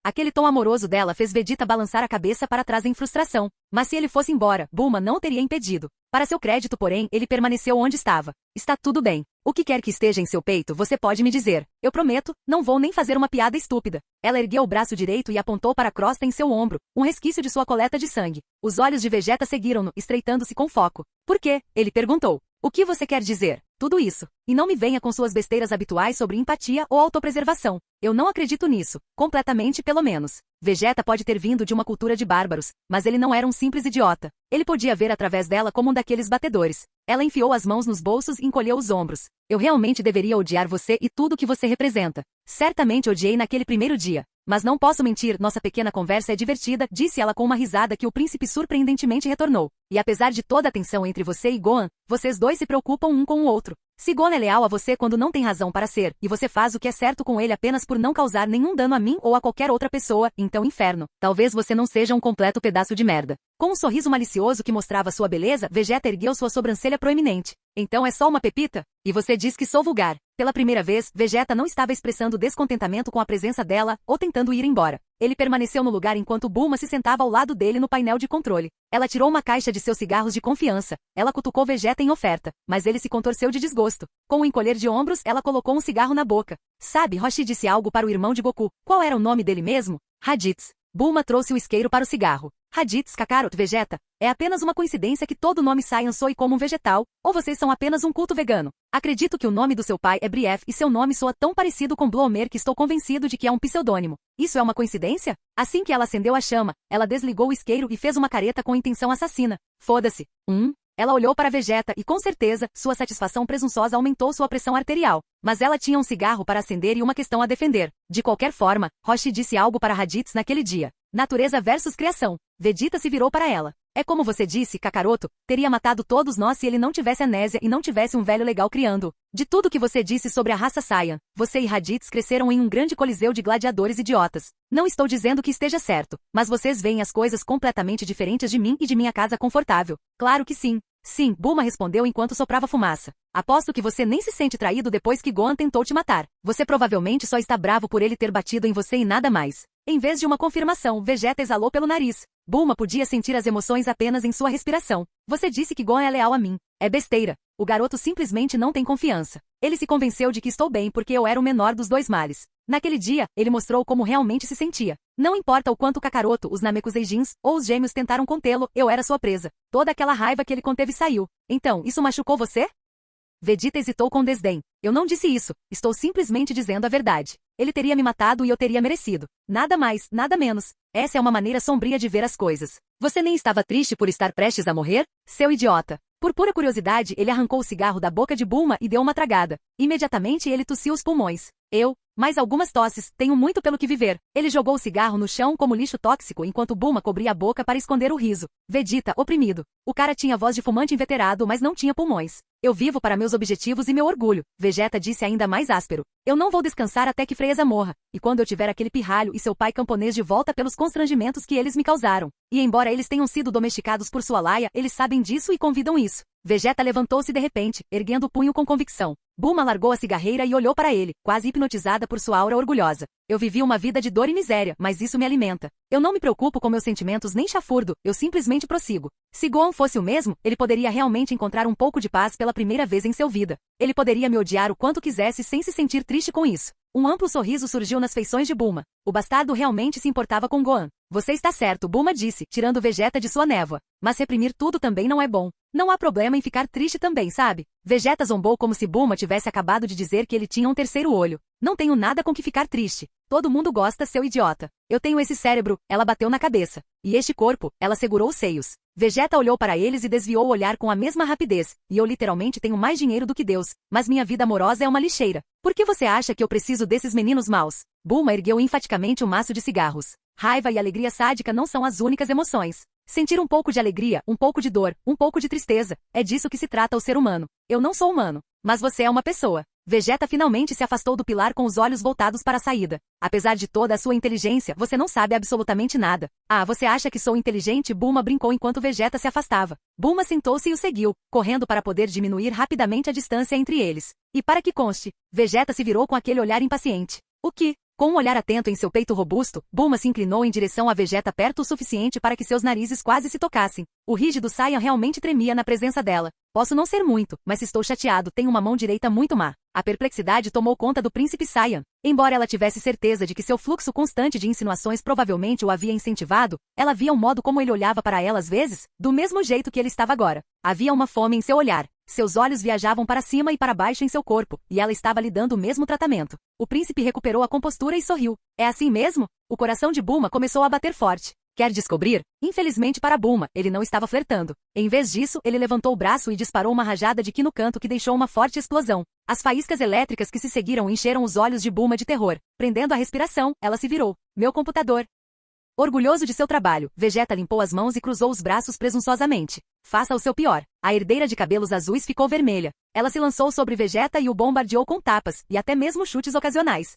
Aquele tom amoroso dela fez Vegeta balançar a cabeça para trás em frustração. Mas se ele fosse embora, Bulma não o teria impedido. Para seu crédito, porém, ele permaneceu onde estava. Está tudo bem. O que quer que esteja em seu peito, você pode me dizer. Eu prometo, não vou nem fazer uma piada estúpida. Ela ergueu o braço direito e apontou para a crosta em seu ombro, um resquício de sua coleta de sangue. Os olhos de Vegeta seguiram-no, estreitando-se com foco. Por quê? Ele perguntou. O que você quer dizer? Tudo isso. E não me venha com suas besteiras habituais sobre empatia ou autopreservação. Eu não acredito nisso. Completamente, pelo menos. Vegeta pode ter vindo de uma cultura de bárbaros, mas ele não era um simples idiota. Ele podia ver através dela como um daqueles batedores. Ela enfiou as mãos nos bolsos e encolheu os ombros. Eu realmente deveria odiar você e tudo que você representa. Certamente odiei naquele primeiro dia. Mas não posso mentir, nossa pequena conversa é divertida, disse ela com uma risada que o príncipe surpreendentemente retornou. E apesar de toda a tensão entre você e Gohan, vocês dois se preocupam um com o outro. Se Gohan é leal a você quando não tem razão para ser, e você faz o que é certo com ele apenas por não causar nenhum dano a mim ou a qualquer outra pessoa, então inferno. Talvez você não seja um completo pedaço de merda. Com um sorriso malicioso que mostrava sua beleza, Vegeta ergueu sua sobrancelha proeminente. Então é só uma pepita? E você diz que sou vulgar. Pela primeira vez, Vegeta não estava expressando descontentamento com a presença dela, ou tentando ir embora. Ele permaneceu no lugar enquanto Bulma se sentava ao lado dele no painel de controle. Ela tirou uma caixa de seus cigarros de confiança. Ela cutucou Vegeta em oferta, mas ele se contorceu de desgosto. Com um encolher de ombros, ela colocou um cigarro na boca. Sabe, Roshi disse algo para o irmão de Goku. Qual era o nome dele mesmo? Raditz. Bulma trouxe o isqueiro para o cigarro. Raditz, Kakarot, Vegeta. É apenas uma coincidência que todo nome Saiyan soe como um vegetal, ou vocês são apenas um culto vegano. Acredito que o nome do seu pai é Brief e seu nome soa tão parecido com Bloomer que estou convencido de que é um pseudônimo. Isso é uma coincidência? Assim que ela acendeu a chama, ela desligou o isqueiro e fez uma careta com intenção assassina. Foda-se. Ela olhou para Vegeta e, com certeza, sua satisfação presunçosa aumentou sua pressão arterial. Mas ela tinha um cigarro para acender e uma questão a defender. De qualquer forma, Roshi disse algo para Raditz naquele dia. Natureza versus criação. Vegeta se virou para ela. É como você disse, Kakaroto, teria matado todos nós se ele não tivesse amnésia e não tivesse um velho legal criando. De tudo que você disse sobre a raça Saiyan, você e Raditz cresceram em um grande coliseu de gladiadores idiotas. Não estou dizendo que esteja certo, mas vocês veem as coisas completamente diferentes de mim e de minha casa confortável. Claro que sim. Sim, Bulma respondeu enquanto soprava fumaça. Aposto que você nem se sente traído depois que Gohan tentou te matar. Você provavelmente só está bravo por ele ter batido em você e nada mais. Em vez de uma confirmação, Vegeta exalou pelo nariz. Bulma podia sentir as emoções apenas em sua respiração. Você disse que Gohan é leal a mim. É besteira. O garoto simplesmente não tem confiança. Ele se convenceu de que estou bem porque eu era o menor dos dois males. Naquele dia, ele mostrou como realmente se sentia. Não importa o quanto Kakaroto, os Namekuseijins ou os gêmeos tentaram contê-lo, eu era sua presa. Toda aquela raiva que ele conteve saiu. Então, isso machucou você? Vegeta hesitou com desdém. Eu não disse isso, estou simplesmente dizendo a verdade. Ele teria me matado e eu teria merecido. Nada mais, nada menos. Essa é uma maneira sombria de ver as coisas. Você nem estava triste por estar prestes a morrer? Seu idiota. Por pura curiosidade, ele arrancou o cigarro da boca de Bulma e deu uma tragada. Imediatamente ele tossiu os pulmões. Mais algumas tosses, tenho muito pelo que viver. Ele jogou o cigarro no chão como lixo tóxico enquanto Bulma cobria a boca para esconder o riso. Vegeta, oprimido. O cara tinha voz de fumante inveterado, mas não tinha pulmões. Eu vivo para meus objetivos e meu orgulho, Vegeta disse ainda mais áspero. Eu não vou descansar até que Frieza morra, e quando eu tiver aquele pirralho e seu pai camponês de volta pelos constrangimentos que eles me causaram. E embora eles tenham sido domesticados por sua laia, eles sabem disso e convidam isso. Vegeta levantou-se de repente, erguendo o punho com convicção. Bulma largou a cigarreira e olhou para ele, quase hipnotizada por sua aura orgulhosa. Eu vivi uma vida de dor e miséria, mas isso me alimenta. Eu não me preocupo com meus sentimentos nem chafurdo, eu simplesmente prossigo. Se Gohan fosse o mesmo, ele poderia realmente encontrar um pouco de paz pela primeira vez em sua vida. Ele poderia me odiar o quanto quisesse sem se sentir triste com isso. Um amplo sorriso surgiu nas feições de Bulma. O bastardo realmente se importava com Gohan. Você está certo, Bulma disse, tirando Vegeta de sua névoa. Mas reprimir tudo também não é bom. Não há problema em ficar triste também, sabe? Vegeta zombou como se Bulma tivesse acabado de dizer que ele tinha um terceiro olho. Não tenho nada com que ficar triste. Todo mundo gosta, seu idiota. Eu tenho esse cérebro, ela bateu na cabeça. E este corpo, ela segurou os seios. Vegeta olhou para eles e desviou o olhar com a mesma rapidez. E eu literalmente tenho mais dinheiro do que Deus, mas minha vida amorosa é uma lixeira. Por que você acha que eu preciso desses meninos maus? Bulma ergueu enfaticamente o maço de cigarros. Raiva e alegria sádica não são as únicas emoções. Sentir um pouco de alegria, um pouco de dor, um pouco de tristeza. É disso que se trata o ser humano. Eu não sou humano. Mas você é uma pessoa. Vegeta finalmente se afastou do pilar com os olhos voltados para a saída. Apesar de toda a sua inteligência, você não sabe absolutamente nada. Ah, você acha que sou inteligente? Bulma brincou enquanto Vegeta se afastava. Bulma sentou-se e o seguiu, correndo para poder diminuir rapidamente a distância entre eles. E para que conste, Vegeta se virou com aquele olhar impaciente. O que? Com um olhar atento em seu peito robusto, Bulma se inclinou em direção a Vegeta perto o suficiente para que seus narizes quase se tocassem. O rígido Saiyan realmente tremia na presença dela. Posso não ser muito, mas estou chateado, tenho uma mão direita muito má. A perplexidade tomou conta do príncipe Saiyan. Embora ela tivesse certeza de que seu fluxo constante de insinuações provavelmente o havia incentivado, ela via o modo como ele olhava para ela às vezes, do mesmo jeito que ele estava agora. Havia uma fome em seu olhar. Seus olhos viajavam para cima e para baixo em seu corpo, e ela estava lhe dando o mesmo tratamento. O príncipe recuperou a compostura e sorriu. É assim mesmo? O coração de Bulma começou a bater forte. Quer descobrir? Infelizmente para Bulma, ele não estava flertando. Em vez disso, ele levantou o braço e disparou uma rajada de ki no canto que deixou uma forte explosão. As faíscas elétricas que se seguiram encheram os olhos de Bulma de terror. Prendendo a respiração, ela se virou. Meu computador. Orgulhoso de seu trabalho, Vegeta limpou as mãos e cruzou os braços presunçosamente. Faça o seu pior. A herdeira de cabelos azuis ficou vermelha. Ela se lançou sobre Vegeta e o bombardeou com tapas, e até mesmo chutes ocasionais.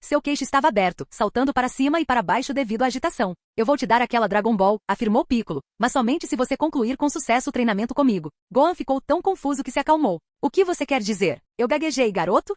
Seu queixo estava aberto, saltando para cima e para baixo devido à agitação. Eu vou te dar aquela Dragon Ball, afirmou Piccolo, mas somente se você concluir com sucesso o treinamento comigo. Gohan ficou tão confuso que se acalmou. O que você quer dizer? Eu gaguejei, garoto?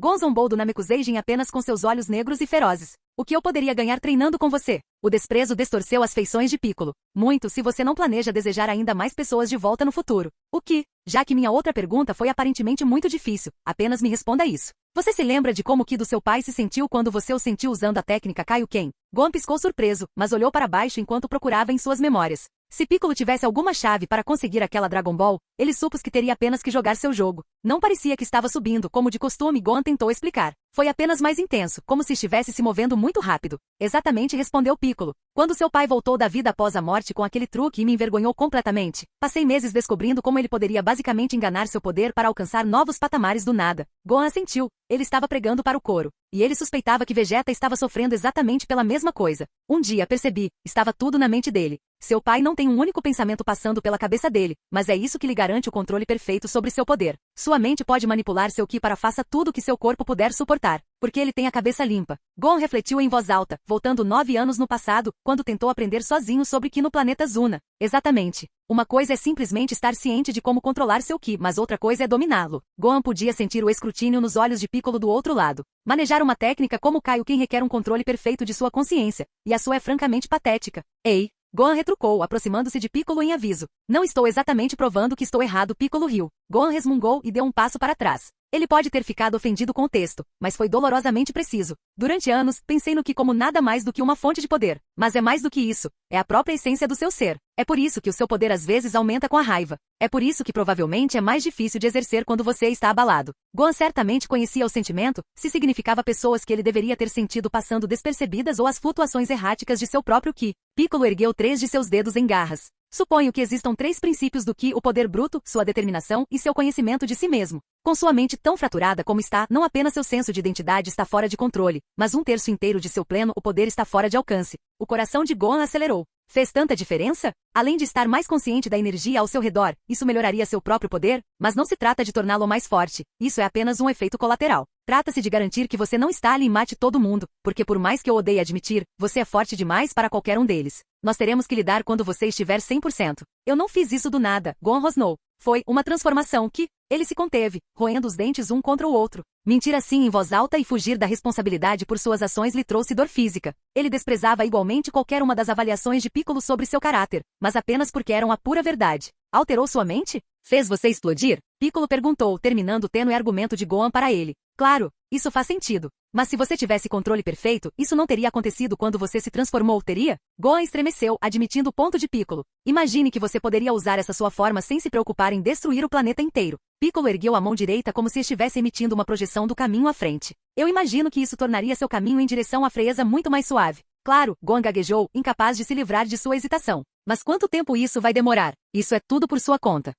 Gon zombou do Namekuseijin apenas com seus olhos negros e ferozes. O que eu poderia ganhar treinando com você? O desprezo distorceu as feições de Piccolo. Muito se você não planeja desejar ainda mais pessoas de volta no futuro. O que? Já que minha outra pergunta foi aparentemente muito difícil, apenas me responda isso. Você se lembra de como o Ki do seu pai se sentiu quando você o sentiu usando a técnica Kaioken? Gon piscou surpreso, mas olhou para baixo enquanto procurava em suas memórias. Se Piccolo tivesse alguma chave para conseguir aquela Dragon Ball, ele supôs que teria apenas que jogar seu jogo. Não parecia que estava subindo como de costume, Gon tentou explicar. Foi apenas mais intenso, como se estivesse se movendo muito rápido. Exatamente, respondeu Piccolo. Quando seu pai voltou da vida após a morte com aquele truque e me envergonhou completamente, passei meses descobrindo como ele poderia basicamente enganar seu poder para alcançar novos patamares do nada. Gon assentiu. Ele estava pregando para o coro. E ele suspeitava que Vegeta estava sofrendo exatamente pela mesma coisa. Um dia percebi, estava tudo na mente dele. Seu pai não tem um único pensamento passando pela cabeça dele, mas é isso que lhe garante o controle perfeito sobre seu poder. Sua mente pode manipular seu Ki para faça tudo o que seu corpo puder suportar, porque ele tem a cabeça limpa. Gon refletiu em voz alta, voltando 9 anos no passado, quando tentou aprender sozinho sobre Ki no planeta Zuna. Exatamente. Uma coisa é simplesmente estar ciente de como controlar seu Ki, mas outra coisa é dominá-lo. Gohan podia sentir o escrutínio nos olhos de Piccolo do outro lado. Manejar uma técnica como Kaioken requer um controle perfeito de sua consciência, e a sua é francamente patética. Ei! Gohan retrucou, aproximando-se de Piccolo em aviso. Não estou exatamente provando que estou errado, Piccolo riu. Gohan resmungou e deu um passo para trás. Ele pode ter ficado ofendido com o texto, mas foi dolorosamente preciso. Durante anos, pensei no Ki como nada mais do que uma fonte de poder. Mas é mais do que isso. É a própria essência do seu ser. É por isso que o seu poder às vezes aumenta com a raiva. É por isso que provavelmente é mais difícil de exercer quando você está abalado. Gohan certamente conhecia o sentimento, se significava pessoas que ele deveria ter sentido passando despercebidas ou as flutuações erráticas de seu próprio Ki. Piccolo ergueu 3 de seus dedos em garras. Suponho que existam 3 princípios do Ki: o poder bruto, sua determinação e seu conhecimento de si mesmo. Com sua mente tão fraturada como está, não apenas seu senso de identidade está fora de controle, mas 1/3 inteiro de seu pleno o poder está fora de alcance. O coração de Gohan acelerou. Fez tanta diferença? Além de estar mais consciente da energia ao seu redor, isso melhoraria seu próprio poder? Mas não se trata de torná-lo mais forte. Isso é apenas um efeito colateral. Trata-se de garantir que você não está ali e mate todo mundo, porque por mais que eu odeie admitir, você é forte demais para qualquer um deles. Nós teremos que lidar quando você estiver 100%. Eu não fiz isso do nada, Gohan rosnou. Foi uma transformação que... Ele se conteve, roendo os dentes um contra o outro. Mentir assim em voz alta e fugir da responsabilidade por suas ações lhe trouxe dor física. Ele desprezava igualmente qualquer uma das avaliações de Piccolo sobre seu caráter, mas apenas porque eram a pura verdade. Alterou sua mente? Fez você explodir? Piccolo perguntou, terminando o tênue argumento de Gohan para ele. Claro, isso faz sentido. Mas se você tivesse controle perfeito, isso não teria acontecido quando você se transformou, teria? Gohan estremeceu, admitindo o ponto de Piccolo. Imagine que você poderia usar essa sua forma sem se preocupar em destruir o planeta inteiro. Piccolo ergueu a mão direita como se estivesse emitindo uma projeção do caminho à frente. Eu imagino que isso tornaria seu caminho em direção à frieza muito mais suave. Claro, Gohan gaguejou, incapaz de se livrar de sua hesitação. Mas quanto tempo isso vai demorar? Isso é tudo por sua conta.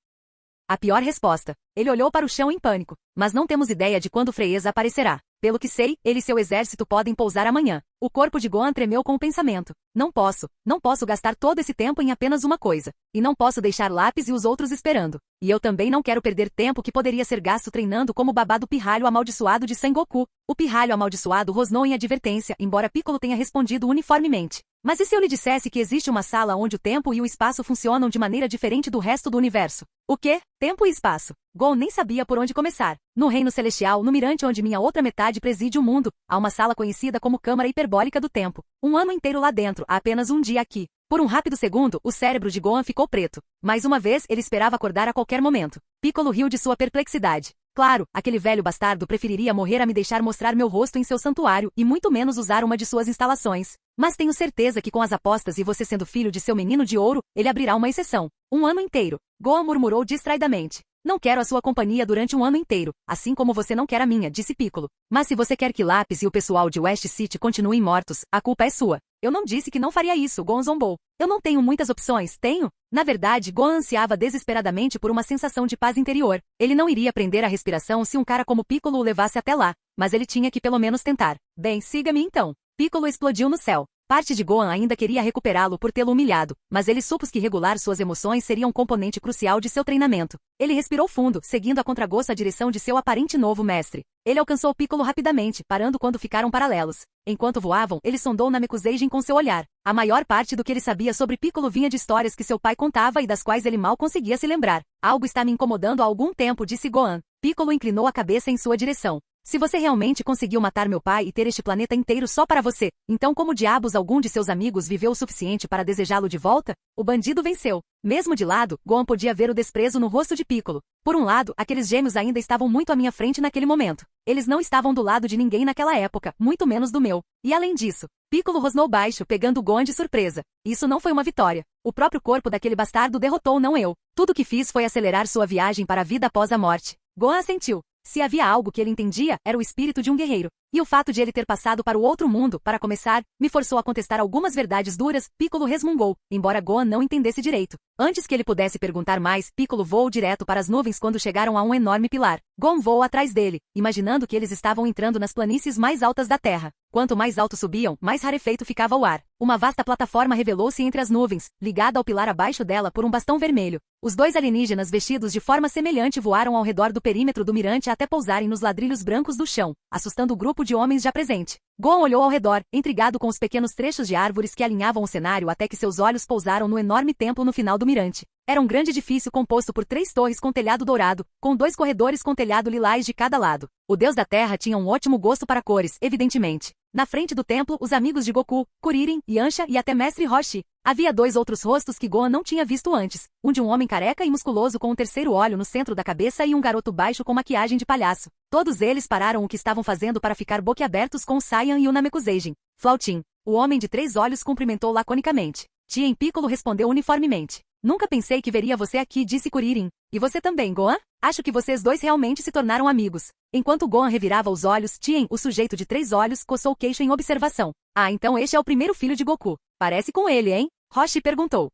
A pior resposta. Ele olhou para o chão em pânico. Mas não temos ideia de quando Frieza aparecerá. Pelo que sei, ele e seu exército podem pousar amanhã. O corpo de Gohan tremeu com o pensamento. Não posso gastar todo esse tempo em apenas uma coisa. E não posso deixar Lápis e os outros esperando. E eu também não quero perder tempo que poderia ser gasto treinando como babado pirralho amaldiçoado de Sengoku. O pirralho amaldiçoado rosnou em advertência, embora Piccolo tenha respondido uniformemente. Mas e se eu lhe dissesse que existe uma sala onde o tempo e o espaço funcionam de maneira diferente do resto do universo? O quê? Tempo e espaço. Gon nem sabia por onde começar. No reino celestial, no mirante onde minha outra metade preside o mundo, há uma sala conhecida como Câmara Hiperbólica do Tempo. Um ano inteiro lá dentro, há apenas um dia aqui. Por um rápido segundo, o cérebro de Gohan ficou preto. Mais uma vez, ele esperava acordar a qualquer momento. Piccolo riu de sua perplexidade. Claro, aquele velho bastardo preferiria morrer a me deixar mostrar meu rosto em seu santuário e muito menos usar uma de suas instalações. Mas tenho certeza que com as apostas e você sendo filho de seu menino de ouro, ele abrirá uma exceção. Um ano inteiro. Gohan murmurou distraidamente. Não quero a sua companhia durante um ano inteiro, assim como você não quer a minha, disse Piccolo. Mas se você quer que Lápis e o pessoal de West City continuem mortos, a culpa é sua. Eu não disse que não faria isso, Gohan zombou. Eu não tenho muitas opções, tenho? Na verdade, Gohan ansiava desesperadamente por uma sensação de paz interior. Ele não iria prender a respiração se um cara como Piccolo o levasse até lá, mas ele tinha que pelo menos tentar. Bem, siga-me então. Piccolo explodiu no céu. Parte de Gohan ainda queria recuperá-lo por tê-lo humilhado, mas ele supôs que regular suas emoções seria um componente crucial de seu treinamento. Ele respirou fundo, seguindo a contragosto a direção de seu aparente novo mestre. Ele alcançou Piccolo rapidamente, parando quando ficaram paralelos. Enquanto voavam, ele sondou Namekuseigen com seu olhar. A maior parte do que ele sabia sobre Piccolo vinha de histórias que seu pai contava e das quais ele mal conseguia se lembrar. Algo está me incomodando há algum tempo, disse Gohan. Piccolo inclinou a cabeça em sua direção. Se você realmente conseguiu matar meu pai e ter este planeta inteiro só para você, então como diabos algum de seus amigos viveu o suficiente para desejá-lo de volta? O bandido venceu. Mesmo de lado, Gohan podia ver o desprezo no rosto de Piccolo. Por um lado, aqueles gêmeos ainda estavam muito à minha frente naquele momento. Eles não estavam do lado de ninguém naquela época, muito menos do meu. E além disso, Piccolo rosnou baixo, pegando Gohan de surpresa. Isso não foi uma vitória. O próprio corpo daquele bastardo derrotou, não eu. Tudo que fiz foi acelerar sua viagem para a vida após a morte. Gohan assentiu. Se havia algo que ele entendia, era o espírito de um guerreiro. E o fato de ele ter passado para o outro mundo, para começar, me forçou a contestar algumas verdades duras, Piccolo resmungou, embora Gohan não entendesse direito. Antes que ele pudesse perguntar mais, Piccolo voou direto para as nuvens quando chegaram a um enorme pilar. Gohan voou atrás dele, imaginando que eles estavam entrando nas planícies mais altas da Terra. Quanto mais alto subiam, mais rarefeito ficava o ar. Uma vasta plataforma revelou-se entre as nuvens, ligada ao pilar abaixo dela por um bastão vermelho. Os dois alienígenas vestidos de forma semelhante voaram ao redor do perímetro do mirante até pousarem nos ladrilhos brancos do chão, assustando o grupo de homens já presente. Gohan olhou ao redor, intrigado com os pequenos trechos de árvores que alinhavam o cenário até que seus olhos pousaram no enorme templo no final do mirante. Era um grande edifício composto por 3 torres com telhado dourado, com 2 corredores com telhado lilás de cada lado. O deus da terra tinha um ótimo gosto para cores, evidentemente. Na frente do templo, os amigos de Goku, Kuririn, Yancha e até Mestre Roshi. Havia 2 outros rostos que Gohan não tinha visto antes. Um de um homem careca e musculoso com um terceiro olho no centro da cabeça e um garoto baixo com maquiagem de palhaço. Todos eles pararam o que estavam fazendo para ficar boquiabertos com o Saiyan e o Namekuseigen. Flautim. O homem de 3 olhos cumprimentou laconicamente. Tien Piccolo respondeu uniformemente. Nunca pensei que veria você aqui, disse Kuririn. E você também, Gohan? Acho que vocês dois realmente se tornaram amigos. Enquanto Gohan revirava os olhos, Tien, o sujeito de 3 olhos, coçou o queixo em observação. Ah, então este é o primeiro filho de Goku. Parece com ele, hein? Roshi perguntou.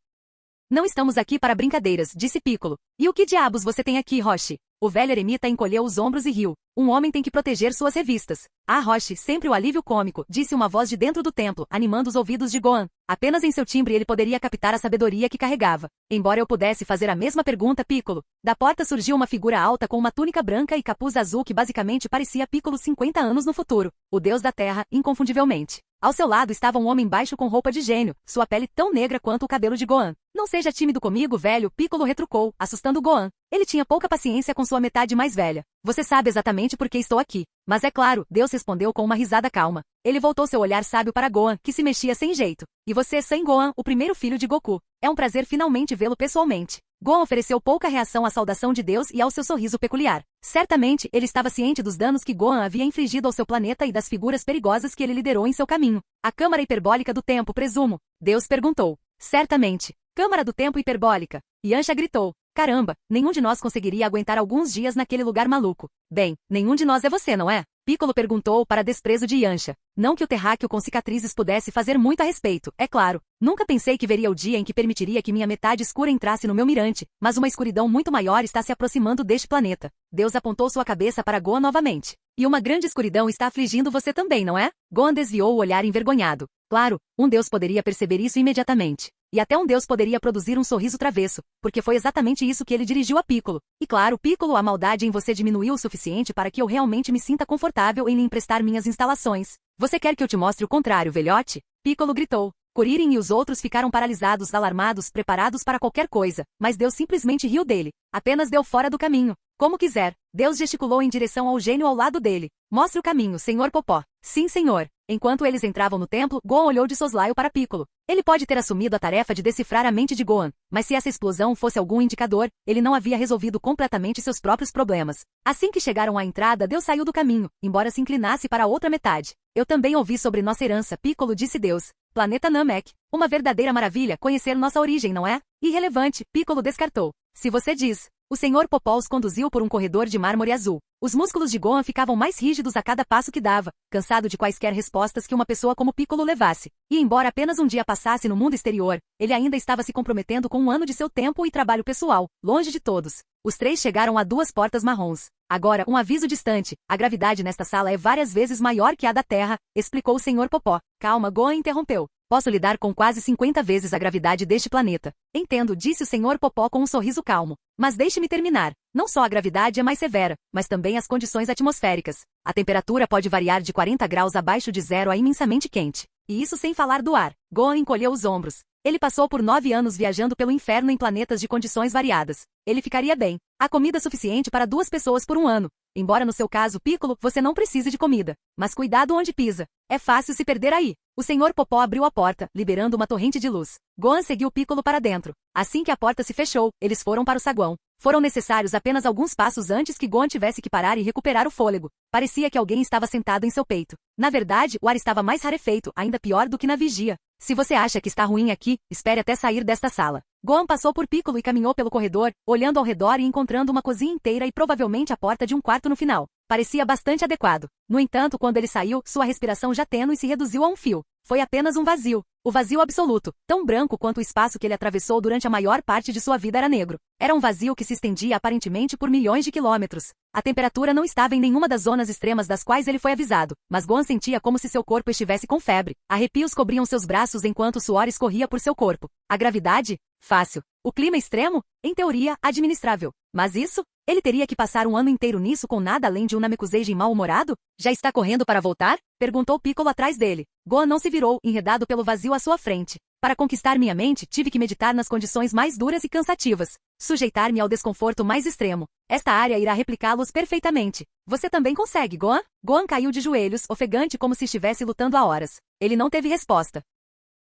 Não estamos aqui para brincadeiras, disse Piccolo. E o que diabos você tem aqui, Roshi? O velho eremita encolheu os ombros e riu. Um homem tem que proteger suas revistas. Ah, Roshi, sempre o alívio cômico, disse uma voz de dentro do templo, animando os ouvidos de Gohan. Apenas em seu timbre ele poderia captar a sabedoria que carregava. Embora eu pudesse fazer a mesma pergunta, Piccolo. Da porta surgiu uma figura alta com uma túnica branca e capuz azul que basicamente parecia Piccolo 50 anos no futuro. O deus da terra, inconfundivelmente. Ao seu lado estava um homem baixo com roupa de gênio, sua pele tão negra quanto o cabelo de Gohan. Não seja tímido comigo, velho, Piccolo retrucou, assustando Gohan. Ele tinha pouca paciência com sua metade mais velha. Você sabe exatamente por que estou aqui. Mas é claro, Deus respondeu com uma risada calma. Ele voltou seu olhar sábio para Gohan, que se mexia sem jeito. E você, San Gohan, o primeiro filho de Goku. É um prazer finalmente vê-lo pessoalmente. Gohan ofereceu pouca reação à saudação de Deus e ao seu sorriso peculiar. Certamente, ele estava ciente dos danos que Gohan havia infligido ao seu planeta e das figuras perigosas que ele liderou em seu caminho. A câmara hiperbólica do tempo, presumo. Deus perguntou. Certamente. Câmara do tempo hiperbólica. Yancha gritou. Caramba, nenhum de nós conseguiria aguentar alguns dias naquele lugar maluco. Bem, nenhum de nós é você, não é? Piccolo perguntou para desprezo de Yancha. Não que o terráqueo com cicatrizes pudesse fazer muito a respeito, é claro. Nunca pensei que veria o dia em que permitiria que minha metade escura entrasse no meu mirante, mas uma escuridão muito maior está se aproximando deste planeta. Deus apontou sua cabeça para Gohan novamente. E uma grande escuridão está afligindo você também, não é? Gohan desviou o olhar envergonhado. Claro, um deus poderia perceber isso imediatamente. E até um deus poderia produzir um sorriso travesso, porque foi exatamente isso que ele dirigiu a Piccolo. E claro, Piccolo, a maldade em você diminuiu o suficiente para que eu realmente me sinta confortável em lhe emprestar minhas instalações. Você quer que eu te mostre o contrário, velhote? Piccolo gritou. Kuririn e os outros ficaram paralisados, alarmados, preparados para qualquer coisa, mas Deus simplesmente riu dele. Apenas deu fora do caminho. Como quiser. Deus gesticulou em direção ao gênio ao lado dele. Mostre o caminho, Senhor Popó. Sim, senhor. Enquanto eles entravam no templo, Gohan olhou de soslaio para Piccolo. Ele pode ter assumido a tarefa de decifrar a mente de Gohan, mas se essa explosão fosse algum indicador, ele não havia resolvido completamente seus próprios problemas. Assim que chegaram à entrada, Deus saiu do caminho, embora se inclinasse para a outra metade. Eu também ouvi sobre nossa herança, Piccolo, disse Deus. Planeta Namek. Uma verdadeira maravilha conhecer nossa origem, não é? Irrelevante, Piccolo descartou. Se você diz. O Senhor Popó os conduziu por um corredor de mármore azul. Os músculos de Gohan ficavam mais rígidos a cada passo que dava, cansado de quaisquer respostas que uma pessoa como Piccolo levasse. E embora apenas um dia passasse no mundo exterior, ele ainda estava se comprometendo com um ano de seu tempo e trabalho pessoal, longe de todos. Os 3 chegaram a 2 portas marrons. Agora, um aviso distante. A gravidade nesta sala é várias vezes maior que a da Terra, explicou o Senhor Popó. Calma, Gohan interrompeu. Posso lidar com quase 50 vezes a gravidade deste planeta. Entendo, disse o Sr. Popó com um sorriso calmo. Mas deixe-me terminar. Não só a gravidade é mais severa, mas também as condições atmosféricas. A temperatura pode variar de 40 graus abaixo de zero a imensamente quente. E isso sem falar do ar. Gohan encolheu os ombros. Ele passou por 9 anos viajando pelo inferno em planetas de condições variadas. Ele ficaria bem. Há comida suficiente para 2 pessoas por um ano. Embora no seu caso, Piccolo, você não precise de comida. Mas cuidado onde pisa. É fácil se perder aí. O Sr. Popó abriu a porta, liberando uma torrente de luz. Gohan seguiu Piccolo para dentro. Assim que a porta se fechou, eles foram para o saguão. Foram necessários apenas alguns passos antes que Gohan tivesse que parar e recuperar o fôlego. Parecia que alguém estava sentado em seu peito. Na verdade, o ar estava mais rarefeito, ainda pior do que na vigia. Se você acha que está ruim aqui, espere até sair desta sala. Gohan passou por Piccolo e caminhou pelo corredor, olhando ao redor e encontrando uma cozinha inteira e provavelmente a porta de um quarto no final. Parecia bastante adequado. No entanto, quando ele saiu, sua respiração já tênue se reduziu a um fio. Foi apenas um vazio. O vazio absoluto, tão branco quanto o espaço que ele atravessou durante a maior parte de sua vida era negro. Era um vazio que se estendia aparentemente por milhões de quilômetros. A temperatura não estava em nenhuma das zonas extremas das quais ele foi avisado, mas Gohan sentia como se seu corpo estivesse com febre. Arrepios cobriam seus braços enquanto o suor escorria por seu corpo. A gravidade? Fácil. O clima extremo? Em teoria, administrável. Mas isso? Ele teria que passar um ano inteiro nisso com nada além de um Namekusein mal-humorado? Já está correndo para voltar? Perguntou Piccolo atrás dele. Gohan não se virou, enredado pelo vazio à sua frente. Para conquistar minha mente, tive que meditar nas condições mais duras e cansativas. Sujeitar-me ao desconforto mais extremo. Esta área irá replicá-los perfeitamente. Você também consegue, Gohan? Gohan caiu de joelhos, ofegante como se estivesse lutando há horas. Ele não teve resposta.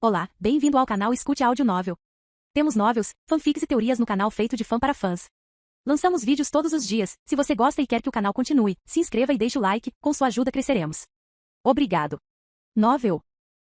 Olá, bem-vindo ao canal Escute Áudio Novel. Temos novels, fanfics e teorias no canal feito de fã para fãs. Lançamos vídeos todos os dias. Se você gosta e quer que o canal continue, se inscreva e deixe o like, com sua ajuda cresceremos. Obrigado. Novel.